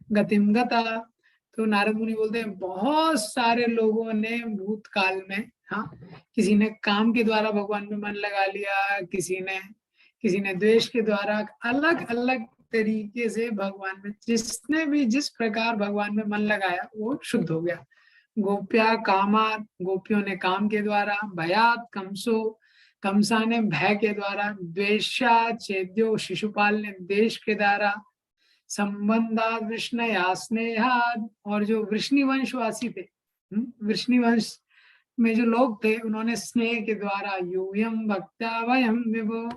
गतिम गता। तो नारद मुनि बोलते हैं बहुत सारे लोगों ने भूतकाल में, हाँ किसी ने काम के द्वारा भगवान में मन लगा लिया, किसी ने द्वेष के द्वारा, अलग अलग तरीके से भगवान में जिसने भी जिस प्रकार भगवान में मन लगाया वो शुद्ध हो गया। गोप्या कामात, गोपियों ने काम के द्वारा, भयात कंसो, कंसा ने भय के द्वारा, द्वेषा चेद्यो शिशुपाल ने देश के द्वारा, संबंधात वृष्णया स्नेहाद, और जो वृष्णि वंशवासी थे, वृष्णि वंश में जो लोग थे उन्होंने स्नेह के द्वारा, यूयम भक्त्या वयम विभो,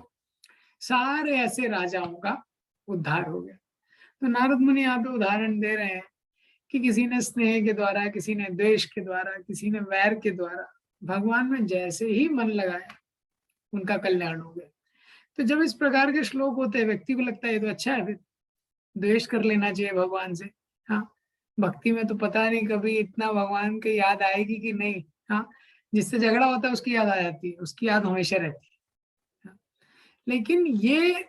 सारे ऐसे राजाओं का उद्धार हो गया। तो नारद मुनि यहाँ पे उदाहरण दे रहे हैं कि किसी ने स्नेह के द्वारा, किसी ने द्वेष के द्वारा, किसी ने वैर के द्वारा भगवान में जैसे ही मन लगाया उनका कल्याण हो गया। तो जब इस प्रकार के श्लोक होते हैं व्यक्ति को लगता है ये तो अच्छा है, फिर द्वेष कर लेना चाहिए भगवान से। हाँ भक्ति में तो पता नहीं कभी इतना भगवान की याद आएगी कि नहीं। हाँ जिससे झगड़ा होता है उसकी याद आ जाती है, उसकी याद हमेशा रहती है। हाँ? लेकिन ये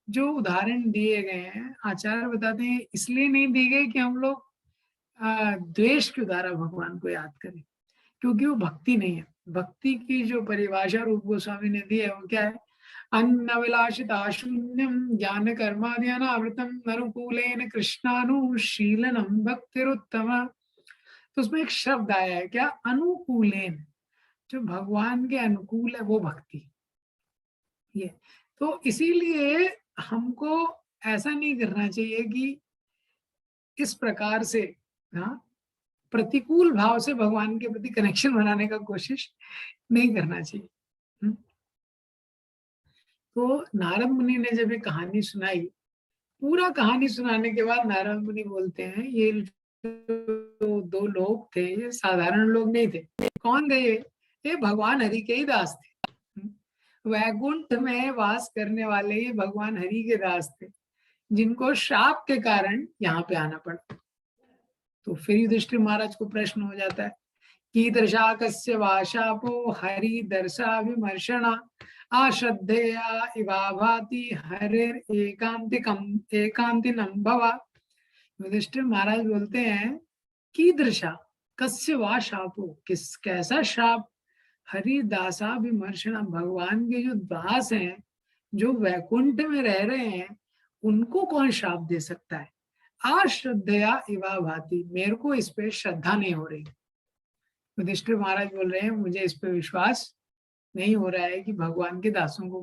जो उदाहरण दिए गए हैं आचार्य बताते हैं इसलिए नहीं दिए गए कि हम लोग द्वेष के द्वारा भगवान को याद करें, क्योंकि वो भक्ति नहीं है। भक्ति की जो परिभाषा रूप गोस्वामी ने दी है वो क्या है, अन्नविलासिता शून्यम ज्ञान कर्माद्यानावृतम नरुकूलेन कृष्णानुशीलनम भक्तिरुत्तम। तो उसमें एक शब्द आया है क्या, अनुकूलेन, जो भगवान के अनुकूल है वो भक्ति। ये तो इसीलिए हमको ऐसा नहीं करना चाहिए कि इस प्रकार से, हाँ प्रतिकूल भाव से भगवान के प्रति कनेक्शन बनाने का कोशिश नहीं करना चाहिए। तो नारद मुनि ने जब ये कहानी सुनाई, पूरा कहानी सुनाने के बाद नारद मुनि बोलते हैं ये जो दो लोग थे ये साधारण लोग नहीं थे। कौन थे ये भगवान हरि के ही दास थे। वैकुंठ में वास करने वाले ये भगवान हरि के दास थे, जिनको शाप के कारण यहाँ पे आना पड़ा। तो फिर युधिष्ठिर महाराज को प्रश्न हो जाता है कि दर्शा कस्य वाशापो हरि दर्शा विमर्शना अश्रद्धेया इवा भाति हरिर एकांतिनम भवा। युधिष्ठिर महाराज बोलते हैं कि दर्शा कस्य वा शापो, किस कैसा शाप हरिदासा विमर्शना, भगवान के जो दास हैं, जो वैकुंठ में रह रहे हैं, उनको कौन श्राप दे सकता है? अश्रद्धया इवा भाति, मेरे को इस पे श्रद्धा नहीं हो रही। युधिष्ठिर महाराज बोल रहे हैं मुझे इस पे विश्वास नहीं हो रहा है कि भगवान के दासों को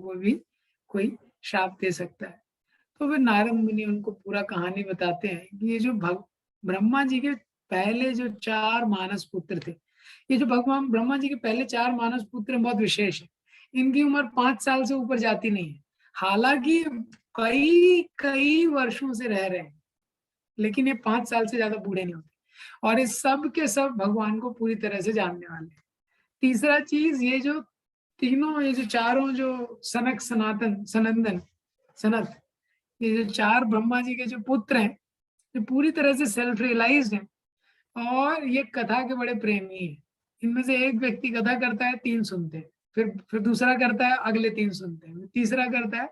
कोई श्राप दे सकता है। तो फिर नारद मुनि उनको पूरा कहानी बताते हैं कि ये जो ब्रह्मा जी के पहले जो 4 मानस पुत्र थे, ये जो भगवान ब्रह्मा जी के पहले 4 मानस पुत्र बहुत विशेष है। इनकी उम्र 5 साल से ऊपर जाती नहीं है, हालांकि कई कई वर्षों से रह रहे हैं, लेकिन ये 5 साल से ज्यादा बूढ़े नहीं होते, और इस सब के सब भगवान को पूरी तरह से जानने वाले हैं। तीसरा चीज, ये जो तीनों, ये जो चारों, जो सनक सनातन सनंदन सनत, ये जो 4 ब्रह्मा जी के जो पुत्र हैं, जो पूरी तरह से सेल्फ रियलाइज्ड हैं और ये कथा के बड़े प्रेमी हैं। इनमें से एक व्यक्ति कथा करता है, 3 सुनते हैं, फिर दूसरा करता है, अगले 3 सुनते हैं, तीसरा करता है।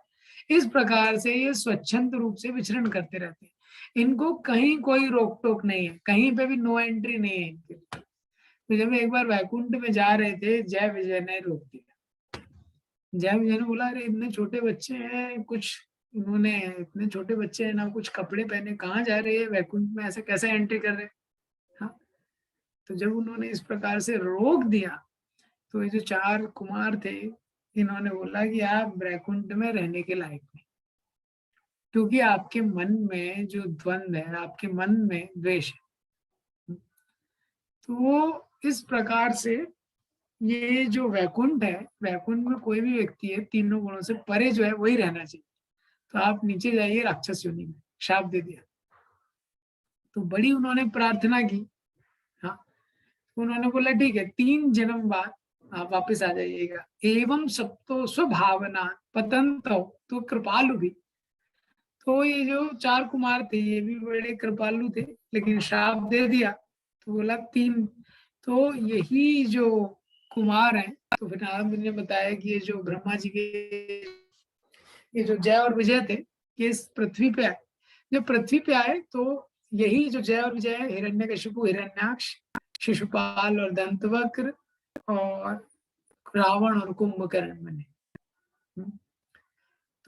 इस प्रकार से ये स्वच्छंद रूप से विचरण करते रहते हैं। इनको कहीं कोई रोक टोक नहीं है, कहीं पे भी नो एंट्री नहीं है इनके। तो जब एक बार वैकुंठ में जा रहे थे, जय विजय ने रोक दिया। जय विजय ने बोला, अरे इतने छोटे बच्चे हैं, कुछ उन्होंने, इतने छोटे बच्चे हैं ना, कुछ कपड़े पहने, कहाँ जा रहे हैं वैकुंठ में, ऐसे कैसे एंट्री कर रहे हैं? हाँ, तो जब उन्होंने इस प्रकार से रोक दिया, तो ये जो 4 कुमार थे, इन्होंने बोला कि आप वैकुंठ में रहने के लायक नहीं, क्योंकि आपके मन में जो द्वंद है, आपके मन में द्वेष है। तो इस प्रकार से ये जो वैकुंठ है, वैकुंठ में कोई भी व्यक्ति है, तीनों गुणों से परे जो है वही रहना चाहिए। तो आप नीचे जाइए राक्षस योनि में, शाप दे दिया। तो बड़ी उन्होंने प्रार्थना की। हाँ, उन्होंने बोला ठीक है, 3 जन्म बाद आप वापस आ जाइएगा। एवं सप्तो स्वभावना पतंतो, तो कृपालु भी। तो ये जो 4 कुमार थे, ये भी बड़े कृपालु थे, लेकिन श्राप दे दिया। तो बोला 3, तो यही जो कुमार हैं, तो फिर नारद मुनि ने बताया कि ये जो ब्रह्मा जी के, ये जो जय और विजय थे, ये इस पृथ्वी पे आए। जब पृथ्वी पे आए तो यही जो जय और विजय है, हिरण्यकशिपु, हिरण्याक्ष, शिशुपाल और दंतवक्र और रावण और कुंभकर्ण बने।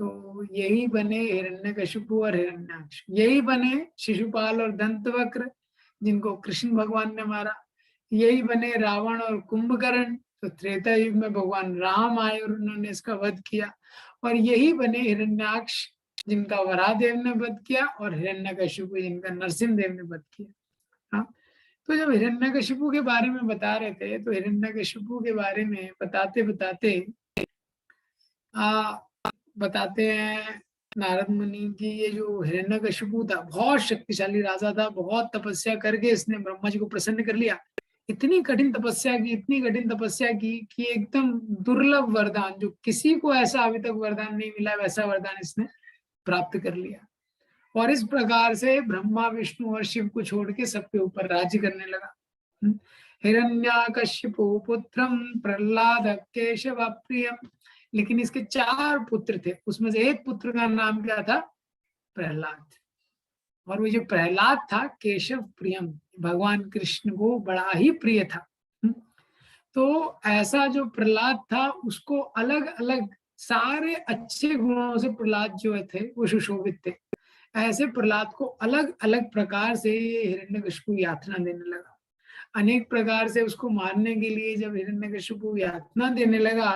तो यही बने हिरण्यकशिपु और हिरण्याक्ष, यही बने शिशुपाल और दंतवक्र, जिनको कृष्ण भगवान ने मारा। यही बने रावण और कुंभकर्ण, तो त्रेता युग में भगवान राम आए और उन्होंने इसका वध किया। और यही बने हिरण्याक्ष, जिनका वराहदेव ने वध किया, और हिरण्यकशिपु, जिनका नरसिंहदेव ने वध किया। हाँ, तो जब हिरण्यकशिपु के बारे में बता रहे थे, तो हिरण्यकशिपु के बारे में बताते बताते बताते हैं नारद मुनि की, ये जो हिरण्यकशिपु था, बहुत शक्तिशाली राजा था, बहुत तपस्या करके इसने ब्रह्मा जी को प्रसन्न कर लिया। इतनी कठिन तपस्या की, इतनी कठिन तपस्या की कि एकदम दुर्लभ वरदान, जो किसी को ऐसा अभी तक वरदान नहीं मिला, वैसा वरदान इसने प्राप्त कर लिया। और इस प्रकार से ब्रह्मा विष्णु और शिव को छोड़ के सबके ऊपर राज्य करने लगा। हिरण्याकशिपु पुत्रम प्रहलाद केशव प्रियम। लेकिन इसके 4 पुत्र थे, उसमें से एक पुत्र का नाम क्या था? प्रहलाद। और वो जो प्रहलाद था, केशव प्रियम, भगवान कृष्ण को बड़ा ही प्रिय था। तो ऐसा जो प्रहलाद था, उसको अलग अलग सारे अच्छे गुणों से प्रहलाद जो थे वो सुशोभित थे। ऐसे प्रहलाद को अलग अलग प्रकार से हिरण्यकशिपु यातना देने लगा। अनेक प्रकार से उसको मारने के लिए जब हिरण्यकशिपु यातना देने लगा,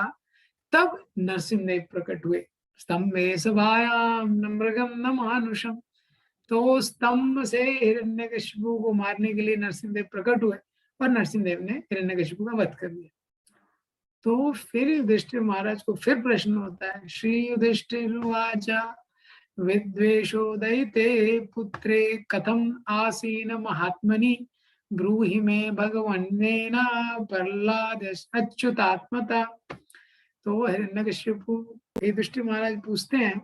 तब नरसिंहदेव प्रकट हुए। स्तंभे सभायाम न मृगम न मानुषम। तो स्तंभ से हिरण्यकशिपु को मारने के लिए नरसिंहदेव प्रकट हुए, और नरसिंहदेव ने हिरण्यकशिपु का वध कर दिया। तो फिर युधिष्ठिर महाराज को फिर प्रश्न होता है, श्री युधिष्ठिर उवाच विद्वेषो दयिते पुत्रे कथम आसीन महात्मनि ब्रूहि मे भगवन्नेन प्रह्लाद अच्युतात्मता। तो हिरण्यकशिपु युधिष्ठिर महाराज पूछते हैं,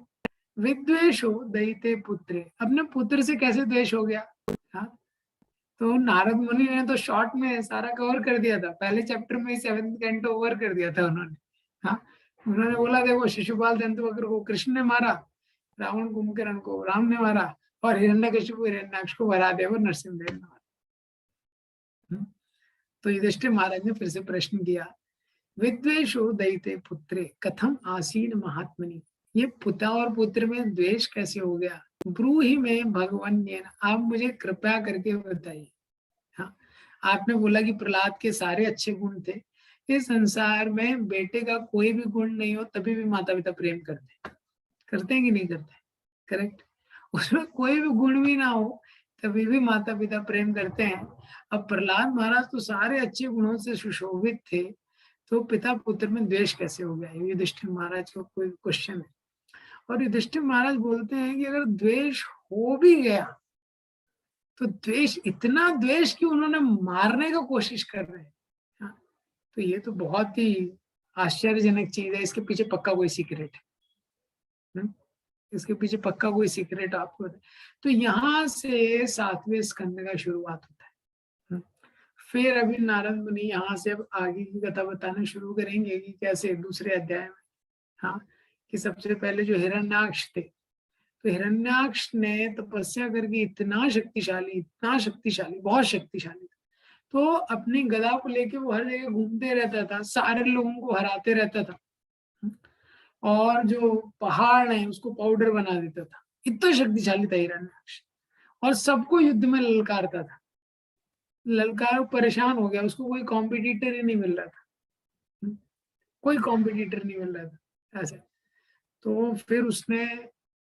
विद्वेष हो दयिते पुत्रे, अपने पुत्र से कैसे द्वेष हो गया? हाँ, तो नारद मुनि ने तो शॉर्ट में सारा कवर कर दिया था, पहले चैप्टर में 7th कैंटो ओवर कर दिया था उन्होंने। हाँ, उन्होंने बोला देखो, शिशुपाल दंतवक्र को कृष्ण ने मारा, रावण कुंभकर्ण को राम ने मारा, और हिरण्यकशिपु हिरण्याक्ष को वराहदेव और नरसिंहदेव ने मारा। तो युधिष्ठिर महाराज ने फिर से प्रश्न किया विद्वेषो दयिते पुत्रे कथम आसीन महात्मनि। ये पिता और पुत्र में द्वेष कैसे हो गया? ब्रूहि में भगवान, आप मुझे कृपया करके बताइए। हाँ, आपने बोला कि प्रहलाद के सारे अच्छे गुण थे। इस संसार में बेटे का कोई भी गुण नहीं हो तभी भी माता पिता प्रेम करते हैं कि नहीं करते? करेक्ट। उसमें कोई भी गुण भी ना हो तभी भी माता पिता प्रेम करते हैं। अब प्रहलाद महाराज तो सारे अच्छे गुणों से सुशोभित थे, तो पिता पुत्र में द्वेष कैसे हो गया? युधिष्ठिर महाराज को कोई क्वेश्चन है। और युधिष्ठिर महाराज बोलते हैं कि अगर द्वेष हो भी गया तो द्वेष, इतना द्वेष कि उन्होंने मारने का कोशिश कर रहे हैं। हाँ, तो ये तो बहुत ही आश्चर्यजनक चीज है। इसके पीछे पक्का कोई सीक्रेट है। इसके पीछे पक्का कोई सीक्रेट आपको। तो यहाँ से 7वें स्कंद का शुरुआत होता है। फिर अभी नारद मुनि यहाँ से अब आगे की कथा बताना शुरू करेंगे कि कैसे दूसरे अध्याय में। हाँ, कि सबसे पहले जो हिरण्याक्ष थे, तो हिरण्याक्ष ने तपस्या करके इतना शक्तिशाली, बहुत शक्तिशाली, तो अपनी गदा को लेके वो हर जगह घूमते रहता था, सारे लोगों को हराते रहता था, और जो पहाड़ है उसको पाउडर बना देता था। इतना शक्तिशाली था हिरण्याक्ष, और सबको युद्ध में ललकारता था। ललकार परेशान हो गया, उसको कोई कॉम्पिटिटर ही नहीं मिल रहा था, कोई कॉम्पिटिटर नहीं मिल रहा था ऐसे। तो फिर उसने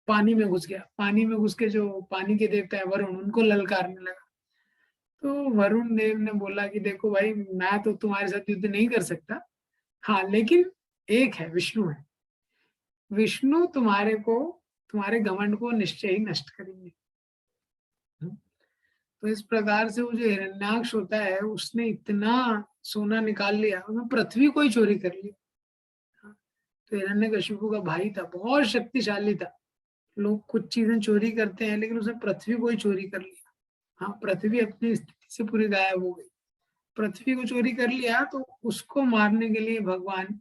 पानी में घुस गया, पानी में घुस के जो पानी के देवता है वरुण, उनको ललकारने लगा। तो वरुण देव ने बोला कि देखो भाई, मैं तो तुम्हारे साथ युद्ध नहीं कर सकता, हाँ लेकिन एक है, विष्णु है। विष्णु तुम्हारे घमंड को निश्चय ही नष्ट करेंगे। तो इस प्रकार से वो जो हिरण्याक्ष होता है, उसने इतना सोना निकाल लिया, उसने पृथ्वी को ही चोरी कर लिया। तो हिरण्यकशिपु का भाई था, बहुत शक्तिशाली था। लोग कुछ चीजें चोरी करते हैं, लेकिन उसने पृथ्वी को ही चोरी कर लिया। हाँ, पृथ्वी अपनी स्थिति से पूरी गायब हो गई। पृथ्वी को चोरी कर लिया, तो उसको मारने के लिए भगवान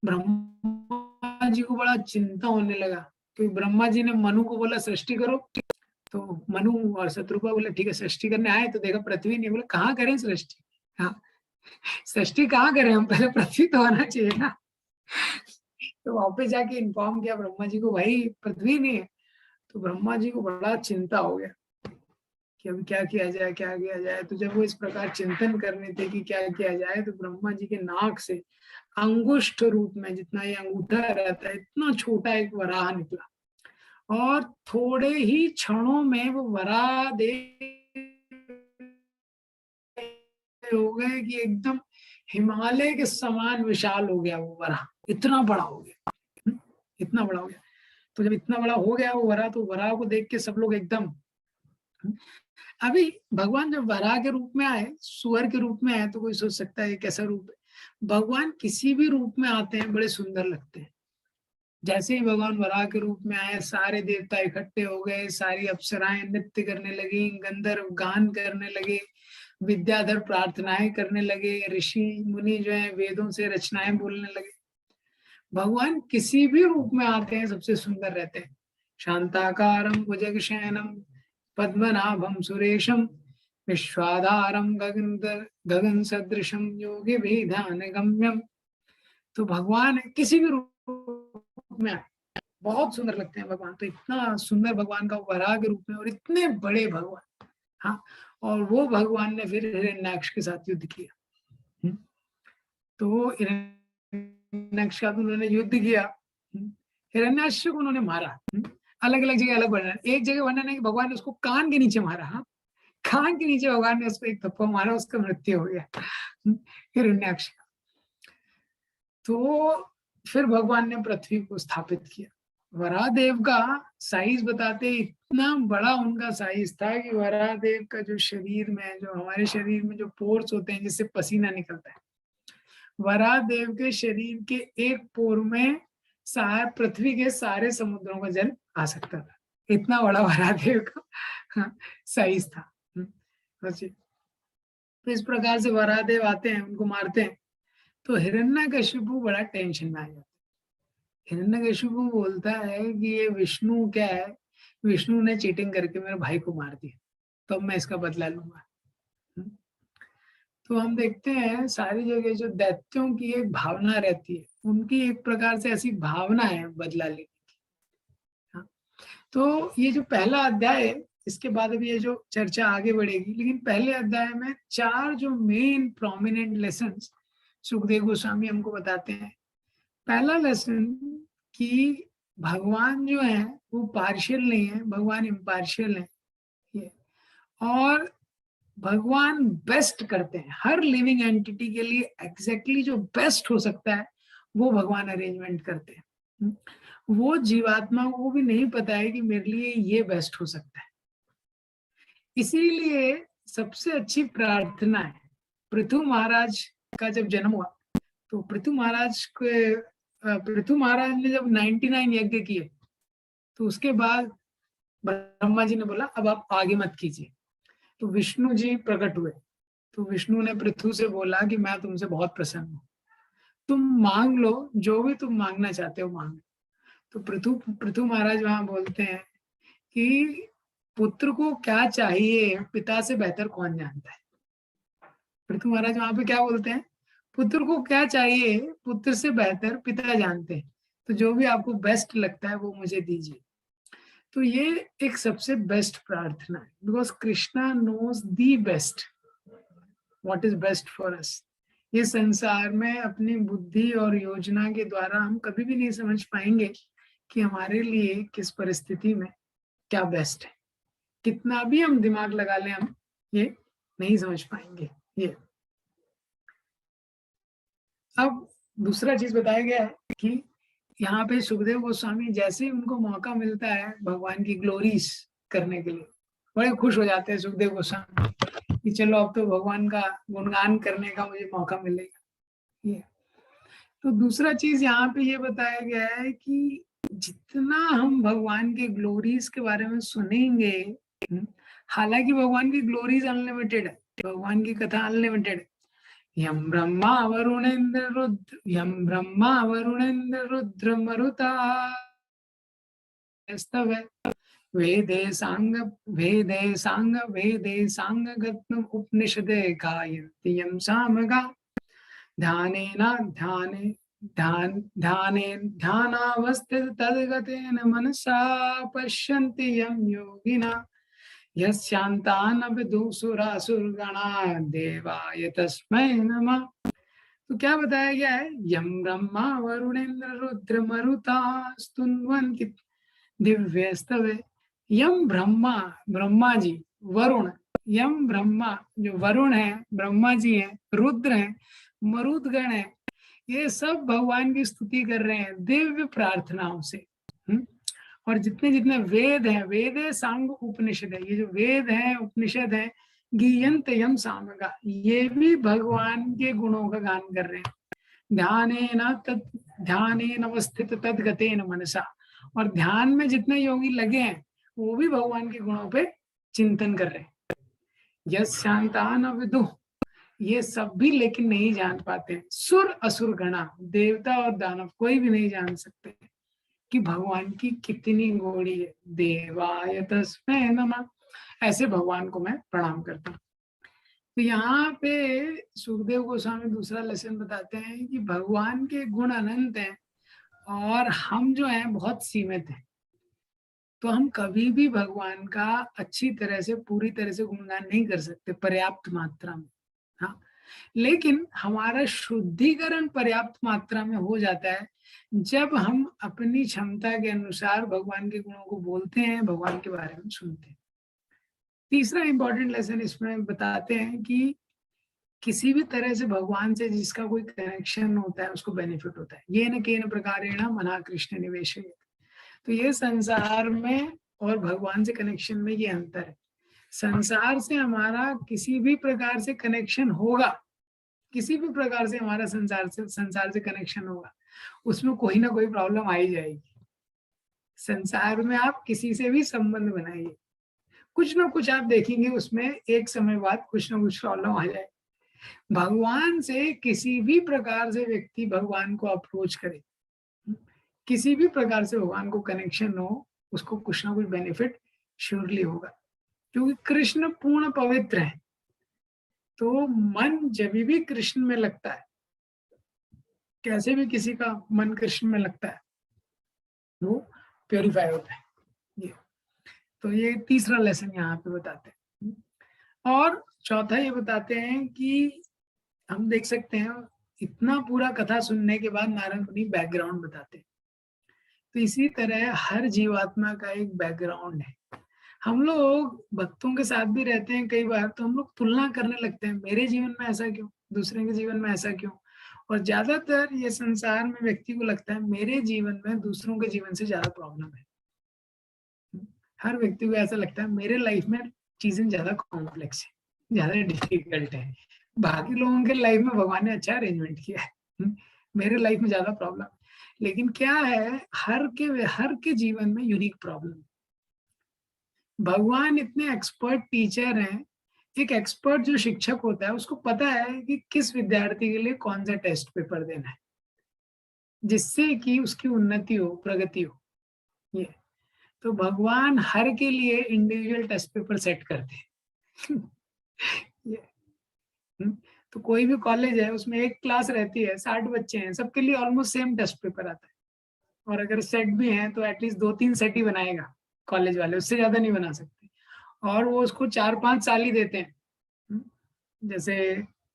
ब्रह्मा जी को बड़ा चिंता होने लगा। क्योंकि ब्रह्मा जी ने मनु को बोला सृष्टि करो, तो मनु और शत्रुपा बोले ठीक है सृष्टि करने आए, तो देखा पृथ्वी नहीं। बोले कहाँ करें सृष्टि? हाँ, सृष्टि कहाँ करें हम, पहले पृथ्वी तो आना चाहिए ना। तो वापस जाके इन्फॉर्म किया ब्रह्मा जी को, भाई पृथ्वी नहीं है। तो ब्रह्मा जी को बड़ा चिंता हो गया कि अभी क्या किया जाए, क्या किया जाए। तो जब वो इस प्रकार चिंतन कर रहे थे कि क्या किया जाए, तो ब्रह्मा जी के नाक से अंगुष्ठ रूप में, जितना ये अंगूठा रहता है, इतना छोटा एक वराह निकला, और थोड़े ही क्षणों में वो वराह हो गए कि एकदम हिमालय के समान विशाल हो गया वो वराह, इतना बड़ा हो गया, इतना बड़ा हो गया। तो जब इतना बड़ा हो गया वो वराह, तो वराह को देख के सब लोग एकदम, अभी भगवान जब वराह के रूप में आए, सुअर के रूप में आए, तो कोई सोच सकता है कैसा रूप है। भगवान किसी भी रूप में आते हैं बड़े सुंदर लगते हैं। जैसे ही भगवान वराह के रूप में आए, सारे देवता इकट्ठे हो गए, सारी अप्सराएं नृत्य करने लगी, गंधर्व गान करने लगे, विद्याधर प्रार्थनाएं करने लगे, ऋषि मुनि जो है वेदों से रचनाएं बोलने लगे। भगवान किसी भी रूप में आते हैं सबसे सुंदर रहते हैं। शांताकारं भुजगशयनं पद्मनाभं सुरेशं विश्वाधारं गगन सदृशं योगी ध्यान गम्यम। तो भगवान किसी भी रूप में आए बहुत सुंदर लगते हैं भगवान। तो इतना सुंदर भगवान का वराह के रूप में, और इतने बड़े भगवान। हाँ, और वो भगवान ने फिर हिरण्याक्ष के साथ युद्ध किया। तो हिरण्याक्ष का उन्होंने युद्ध किया, हिरण्याक्ष को उन्होंने मारा। अलग अलग जगह अलग वर्णन, एक जगह वर्णन है कि भगवान ने उसको कान के नीचे मारा। हाँ, कान के नीचे भगवान ने उसको एक थप्पड़ मारा, उसका मृत्यु हो गया हिरण्याक्ष। तो फिर भगवान ने पृथ्वी को स्थापित किया। वराहदेव का साइज बताते, इतना बड़ा उनका साइज था कि वराहदेव का जो शरीर में, जो हमारे शरीर में जो पोर्स होते हैं जिससे पसीना निकलता है, वराहदेव के शरीर के एक पोर में पृथ्वी के सारे समुद्रों का जल आ सकता था। इतना बड़ा वराहदेव का साइज था। तो इस प्रकार से वराहदेव आते हैं, उनको मारते हैं। तो हिरण्यकशिपु बड़ा टेंशन में आ जाता है। हिरण्यकशिपु बोलता है कि ये विष्णु क्या है, विष्णु ने चीटिंग करके मेरे भाई को मार दिया, तो अब मैं इसका बदला लूंगा। तो हम देखते हैं सारी जगह जो दैत्यों की एक भावना रहती है, उनकी एक प्रकार से ऐसी भावना है बदला लेने की। हाँ, तो ये जो पहला अध्याय है, इसके बाद अभी ये जो चर्चा आगे बढ़ेगी, लेकिन पहले अध्याय में 4 जो main prominent lessons Sukhdev Goswami हमको बताते हैं। पहला लेसन कि भगवान जो है वो पार्शियल नहीं है, भगवान इम्पार्शियल है। ये और भगवान बेस्ट करते हैं, हर लिविंग एंटिटी के लिए एग्जैक्टली जो बेस्ट हो सकता है वो भगवान अरेंजमेंट करते हैं। वो जीवात्मा को भी नहीं पता है कि मेरे लिए ये बेस्ट हो सकता है। इसीलिए सबसे अच्छी प्रार्थना है, पृथु महाराज का जब जन्म हुआ तो पृथु महाराज ने जब 99 यज्ञ किए तो उसके बाद ब्रह्मा जी ने बोला अब आप आगे मत कीजिए। तो विष्णु जी प्रकट हुए, तो विष्णु ने पृथु से बोला कि मैं तुमसे बहुत प्रसन्न हूँ, तुम मांग लो, जो भी तुम मांगना चाहते हो मांग। तो पृथु महाराज वहां बोलते हैं कि पुत्र को क्या चाहिए पिता से बेहतर कौन जानता है। पृथु महाराज वहां पे क्या बोलते हैं, पुत्र को क्या चाहिए पुत्र से बेहतर पिता जानते हैं, तो जो भी आपको बेस्ट लगता है वो मुझे दीजिए। तो ये एक सबसे बेस्ट प्रार्थना है, because Krishna knows the best, what is best for us. ये संसार में अपनी बुद्धि और योजना के द्वारा हम कभी भी नहीं समझ पाएंगे कि हमारे लिए किस परिस्थिति में क्या बेस्ट है। कितना भी हम दिमाग लगा लें हम ये नहीं समझ पाएंगे। ये अब दूसरा चीज बताया गया है कि यहाँ पे सुखदेव गोस्वामी जैसे ही उनको मौका मिलता है भगवान की ग्लोरीज करने के लिए, बड़े खुश हो जाते हैं सुखदेव गोस्वामी कि चलो अब तो भगवान का गुणगान करने का मुझे मौका मिलेगा। ये तो दूसरा चीज यहाँ पे ये बताया गया है कि जितना हम भगवान के ग्लोरीज के बारे में सुनेंगे, हालांकि भगवान की ग्लोरीज अनलिमिटेड है, भगवान की कथा अनलिमिटेड है। यम ब्रह्मा वरुणेन्द्र रुद्र मरुता स्तव वेदे सांग गत्म उपनिषदे गायन्ति यम सामगा ध्यानेन ध्यानावस्थित तद्गतेन मनसा पश्यन्ति यं योगिना यस्यान्तान् विदुषुरासुरगणा देवाय तस्मै नमः। तो क्या बताया गया है, यम ब्रह्मा वरुणेन्द्र रुद्र मरुता स्तुन्वन्ति दिव्यस्तवे। यम ब्रह्मा, ब्रह्मा जी, वरुण, यम ब्रह्मा जो वरुण है ब्रह्मा जी हैं, रुद्र हैं, मरुदगण है, ये सब भगवान की स्तुति कर रहे हैं दिव्य प्रार्थनाओं से। और जितने जितने वेद हैं, वेद सांग उपनिषद है, ये जो वेद हैं उपनिषद है, गीयंत यम सामगा, ये भी भगवान के गुणों का गान कर रहे हैं। ध्यानेन अवस्थित तद्गतेन मनसा, और ध्यान में जितने योगी लगे हैं वो भी भगवान के गुणों पे चिंतन कर रहे हैं। यस शांतान विदु, ये सब भी लेकिन नहीं जान पाते, सुर असुर गणा, देवता और दानव कोई भी नहीं जान सकते कि भगवान की कितनी गोड़ी है। देवाय तस्मै नमः, ऐसे भगवान को मैं प्रणाम करता हूँ। तो यहाँ पे सुखदेव गोस्वामी दूसरा लेसन बताते हैं कि भगवान के गुण अनंत हैं और हम जो हैं बहुत सीमित हैं, तो हम कभी भी भगवान का अच्छी तरह से पूरी तरह से गुणगान नहीं कर सकते पर्याप्त मात्रा में। हाँ, लेकिन हमारा शुद्धिकरण पर्याप्त मात्रा में हो जाता है जब हम अपनी क्षमता के अनुसार भगवान के गुणों को बोलते हैं, भगवान के बारे में सुनते हैं। तीसरा इंपॉर्टेंट लेसन इसमें बताते हैं कि किसी भी तरह से भगवान से जिसका कोई कनेक्शन होता है उसको बेनिफिट होता है। ये न केन प्रकारेण मना कृष्ण निवेश। तो ये संसार में और भगवान से कनेक्शन में ये अंतर है। संसार से हमारा किसी भी प्रकार से कनेक्शन होगा, किसी भी प्रकार से हमारा संसार से कनेक्शन होगा, उसमें कोई ना कोई प्रॉब्लम आ ही जाएगी। संसार में आप किसी से भी संबंध बनाइए, कुछ ना कुछ आप देखेंगे उसमें एक समय बाद कुछ ना कुछ प्रॉब्लम आ जाए। भगवान से किसी भी प्रकार से व्यक्ति भगवान को अप्रोच करे, किसी भी प्रकार से भगवान को कनेक्शन हो, उसको कुछ ना कुछ बेनिफिट श्योरली होगा, क्योंकि कृष्ण पूर्ण पवित्र है। तो मन जब भी कृष्ण में लगता है, कैसे भी किसी का मन कृष्ण में लगता है, वो प्योरीफाई होता है। ये तो ये तीसरा लेसन यहाँ पे बताते हैं। और चौथा ये बताते हैं कि हम देख सकते हैं इतना पूरा कथा सुनने के बाद नारायण मुनि बैकग्राउंड बताते हैं। तो इसी तरह हर जीवात्मा का एक बैकग्राउंड है। हम लोग भक्तों के साथ भी रहते हैं कई बार, तो हम लोग तुलना करने लगते हैं, मेरे जीवन में ऐसा क्यों, दूसरे के जीवन में ऐसा क्यों। और ज्यादातर ये संसार में व्यक्ति को लगता है मेरे जीवन में दूसरों के जीवन से ज्यादा प्रॉब्लम है। हर व्यक्ति को ऐसा लगता है मेरे लाइफ में चीजें ज्यादा कॉम्प्लेक्स है, ज्यादा डिफिकल्ट है, बाकी लोगों के लाइफ में भगवान ने अच्छा अरेंजमेंट किया है, मेरे लाइफ में ज्यादा प्रॉब्लम। लेकिन क्या है, हर के जीवन में यूनिक प्रॉब्लम। भगवान इतने एक्सपर्ट टीचर हैं, एक एक्सपर्ट जो शिक्षक होता है उसको पता है कि किस विद्यार्थी के लिए कौन सा टेस्ट पेपर देना है जिससे कि उसकी उन्नति हो, प्रगति हो। ये तो भगवान हर के लिए इंडिविजुअल टेस्ट पेपर सेट करते हैं। ये तो कोई भी कॉलेज है उसमें एक क्लास रहती है, 60 बच्चे हैं, सबके लिए ऑलमोस्ट सेम टेस्ट पेपर आता है। और अगर सेट भी हैं तो एटलीस्ट 2-3 सेट ही बनाएगा कॉलेज वाले, उससे ज्यादा नहीं बना सकते। और वो उसको 4-5 साल ही देते हैं। जैसे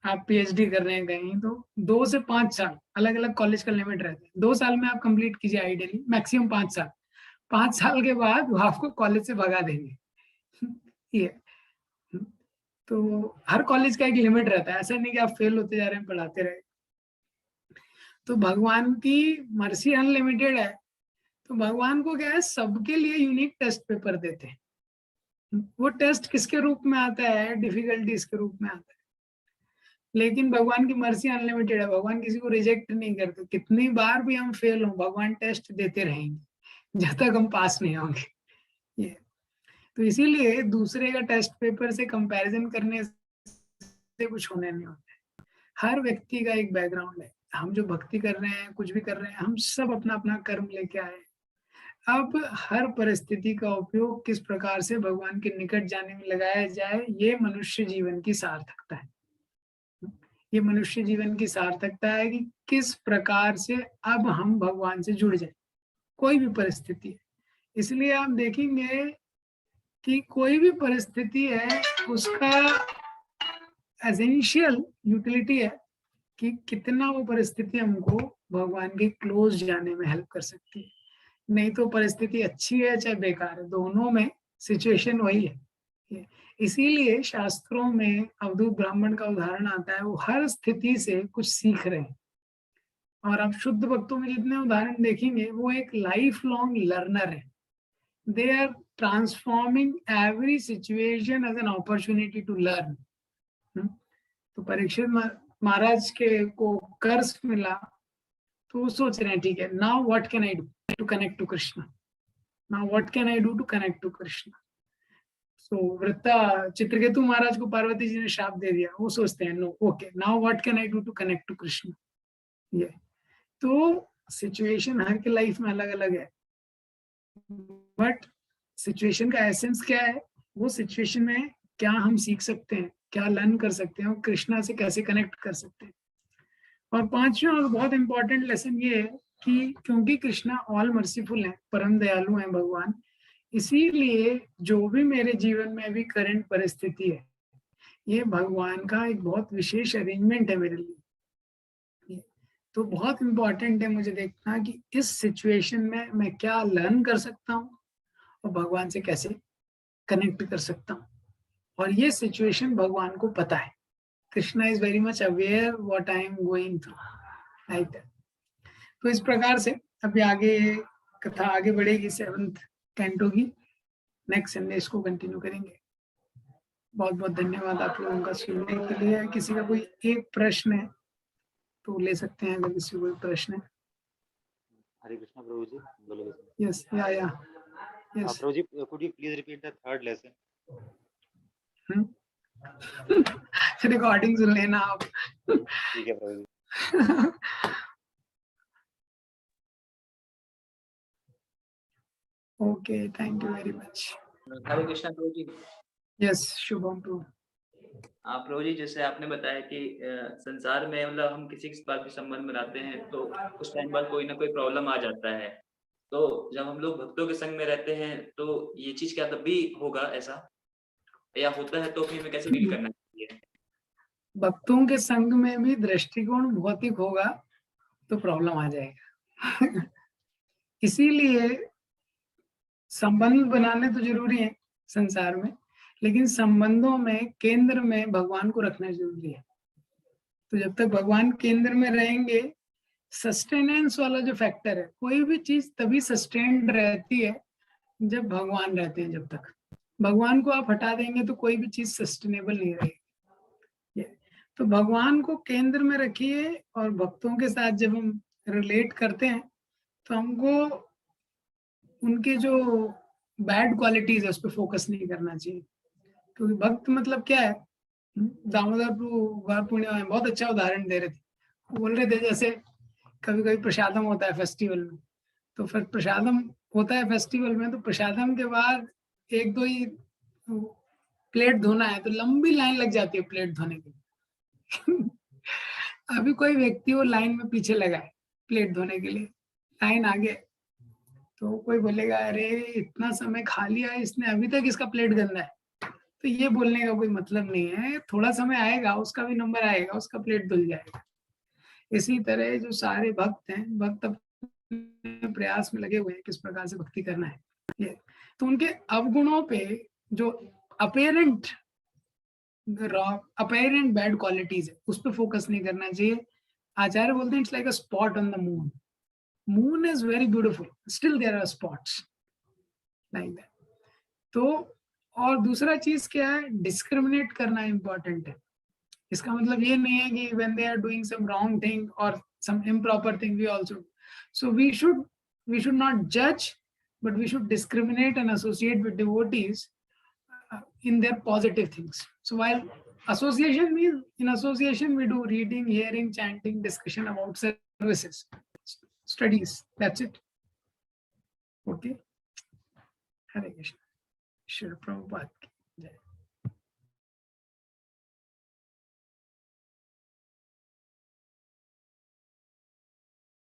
आप पीएचडी कर रहे हैं कहीं, तो 2 से 5 साल अलग अलग कॉलेज का लिमिट रहता है। 2 साल में आप कंप्लीट कीजिए आइडियली, मैक्सिमम 5 साल। 5 साल के बाद वो आपको कॉलेज से भगा देंगे। ये तो हर कॉलेज का एक लिमिट रहता है, ऐसा नहीं कि आप फेल होते जा रहे हैं पढ़ाते रहे। तो भगवान की मर्सी अनलिमिटेड है, तो भगवान को क्या है, सबके लिए यूनिक टेस्ट पेपर देते हैं। वो टेस्ट किसके रूप में आता है, डिफिकल्टीज के रूप में आता है। लेकिन भगवान की मर्जी अनलिमिटेड है, भगवान किसी को रिजेक्ट नहीं करते। कितनी बार भी हम फेल हो, भगवान टेस्ट देते रहेंगे जब तक हम पास नहीं होंगे। ये तो इसीलिए दूसरे का टेस्ट पेपर से कंपैरिजन करने से कुछ होने नहीं होता है। हर व्यक्ति का एक बैकग्राउंड है। हम जो भक्ति कर रहे हैं, कुछ भी कर रहे हैं, हम सब अपना अपना कर्म लेके आए। अब हर परिस्थिति का उपयोग किस प्रकार से भगवान के निकट जाने में लगाया जाए, ये मनुष्य जीवन की सार्थकता है। ये मनुष्य जीवन की सार्थकता है कि किस प्रकार से अब हम भगवान से जुड़ जाए, कोई भी परिस्थिति है। इसलिए आप देखेंगे कि कोई भी परिस्थिति है, उसका एसेंशियल यूटिलिटी है कि कितना वो परिस्थिति हमको भगवान के क्लोज जाने में हेल्प कर सकती है। नहीं तो परिस्थिति अच्छी है चाहे बेकार है, दोनों में सिचुएशन वही है। इसीलिए शास्त्रों में अवधूत ब्राह्मण का उदाहरण आता है, वो हर स्थिति से कुछ सीख रहे हैं। और आप शुद्ध भक्तों में जितने उदाहरण देखेंगे, वो एक लाइफ लॉन्ग लर्नर है। They are transforming every situation as an opportunity to learn. तो परीक्षित महाराज के को कर्ज मिला, तो वो सोच रहे हैं ठीक है, now what can I do to connect to Krishna, now what can I do to connect to Krishna. So Vritra Chitraketu Maharaj को पार्वती जी ने शाप दे दिया, वो सोचते हैं no, okay now what can I do to connect to Krishna. ये तो सिचुएशन हर के लाइफ में अलग अलग है, बट सिचुएशन का एसेंस क्या है, वो सिचुएशन में क्या हम सीख सकते हैं, क्या लर्न कर सकते हैं और कृष्णा से कैसे कनेक्ट कर सकते हैं। और पांचवा और बहुत इंपॉर्टेंट लेसन ये है कि क्योंकि कृष्णा ऑल मर्सीफुल है, परम दयालु है भगवान, इसीलिए जो भी मेरे जीवन में अभी करंट परिस्थिति है, ये भगवान का एक बहुत विशेष अरेंजमेंट है मेरे लिए। तो बहुत इंपॉर्टेंट है मुझे देखना कि इस सिचुएशन में मैं क्या लर्न कर सकता हूँ और भगवान से कैसे कनेक्ट कर सकता हूँ। और ये सिचुएशन भगवान को पता है। Krishna is very much aware what I am going through, right. तो इस प्रकार से अभी आगे कथा आगे बढ़ेगी, 7th कैंटो की। नेक्स्ट संडे इसको कंटिन्यू करेंगे। बहुत बहुत धन्यवाद आप लोगों का सुनने के लिए। किसी का कोई एक प्रश्न है तो ले सकते हैं, अगर किसी को कोई प्रश्न है।
हरे कृष्णा प्रभु जी, बोलो।
यस, या यस
प्रभु ji, could you please repeat the third lesson?
Recording सुन लेना आप।
ठीक है प्रभु ji.
Okay, thank you very much.
Hare Krishna प्रभु जी।
यस, शुभम प्रभु।
प्रभु जी, जैसे आपने बताया कि संसार में मतलब हम किसी के बात भी संबंध बनाते हैं तो उस टाइम बाद कोई ना कोई प्रॉब्लम आ जाता है। तो जब हम लोग भक्तों के संग में रहते हैं तो ये चीज़ क्या तब भी होगा ऐसा? या होता है तो फिर हमें कैसे डील करना चाहिए?
भक्तों के संग में भी दृष्टिकोण भौतिक होगा तो प्रॉब्लम आ जाएगा। इसीलिए संबंध बनाने तो जरूरी है संसार में, लेकिन संबंधों में केंद्र में भगवान को रखना जरूरी है। तो जब तक भगवान केंद्र में रहेंगे, सस्टेनेंस वाला जो फैक्टर है, कोई भी चीज तभी सस्टेन्ड रहती है जब भगवान रहते हैं। जब तक भगवान को आप हटा देंगे तो कोई भी चीज सस्टेनेबल नहीं रहेगी। तो भगवान को केंद्र में रखिए, और भक्तों के साथ जब हम रिलेट करते हैं तो हमको उनके जो बैड क्वालिटीज है उस पर फोकस नहीं करना चाहिए। क्योंकि भक्त मतलब क्या है, दामोदर गौर पूर्णिमा में बहुत अच्छा उदाहरण दे रहे थे। वो बोल रहे थे जैसे कभी कभी प्रसादम होता है फेस्टिवल में, तो फिर प्रसादम होता है फेस्टिवल में, तो प्रसादम के बाद एक दो ही प्लेट धोना है तो लंबी लाइन लग जाती है प्लेट धोने के लिए। अभी कोई व्यक्ति वो लाइन में पीछे लगा है प्लेट धोने के लिए, लाइन आगे, तो कोई बोलेगा अरे इतना समय खा लिया है इसने, अभी तक इसका प्लेट गंदा है। तो ये बोलने का कोई मतलब नहीं है, थोड़ा समय आएगा उसका भी नंबर आएगा, उसका प्लेट धुल जाएगा। इसी तरह जो सारे भक्त हैं, भक्त अपने प्रयास में लगे हुए हैं किस प्रकार से भक्ति करना है ये, तो उनके अवगुणों पे जो अपेरेंट बैड क्वालिटीज है उस पर फोकस नहीं करना चाहिए। आचार्य बोलते हैं it's like a spot on the moon, moon is very beautiful, still there are spots like that. तो और दूसरा चीज क्या है, डिस्क्रिमिनेट करना इंपॉर्टेंट है। इसका मतलब ये नहीं है कि when they are doing some wrong thing or some improper thing we also, so we should not judge, but we should discriminate and associate with devotees in their positive things. So while association means, in association we do reading, hearing, chanting, discussion about services, studies, that's it. Okay, Hare Krishna. Srila Prabhupada ki jai.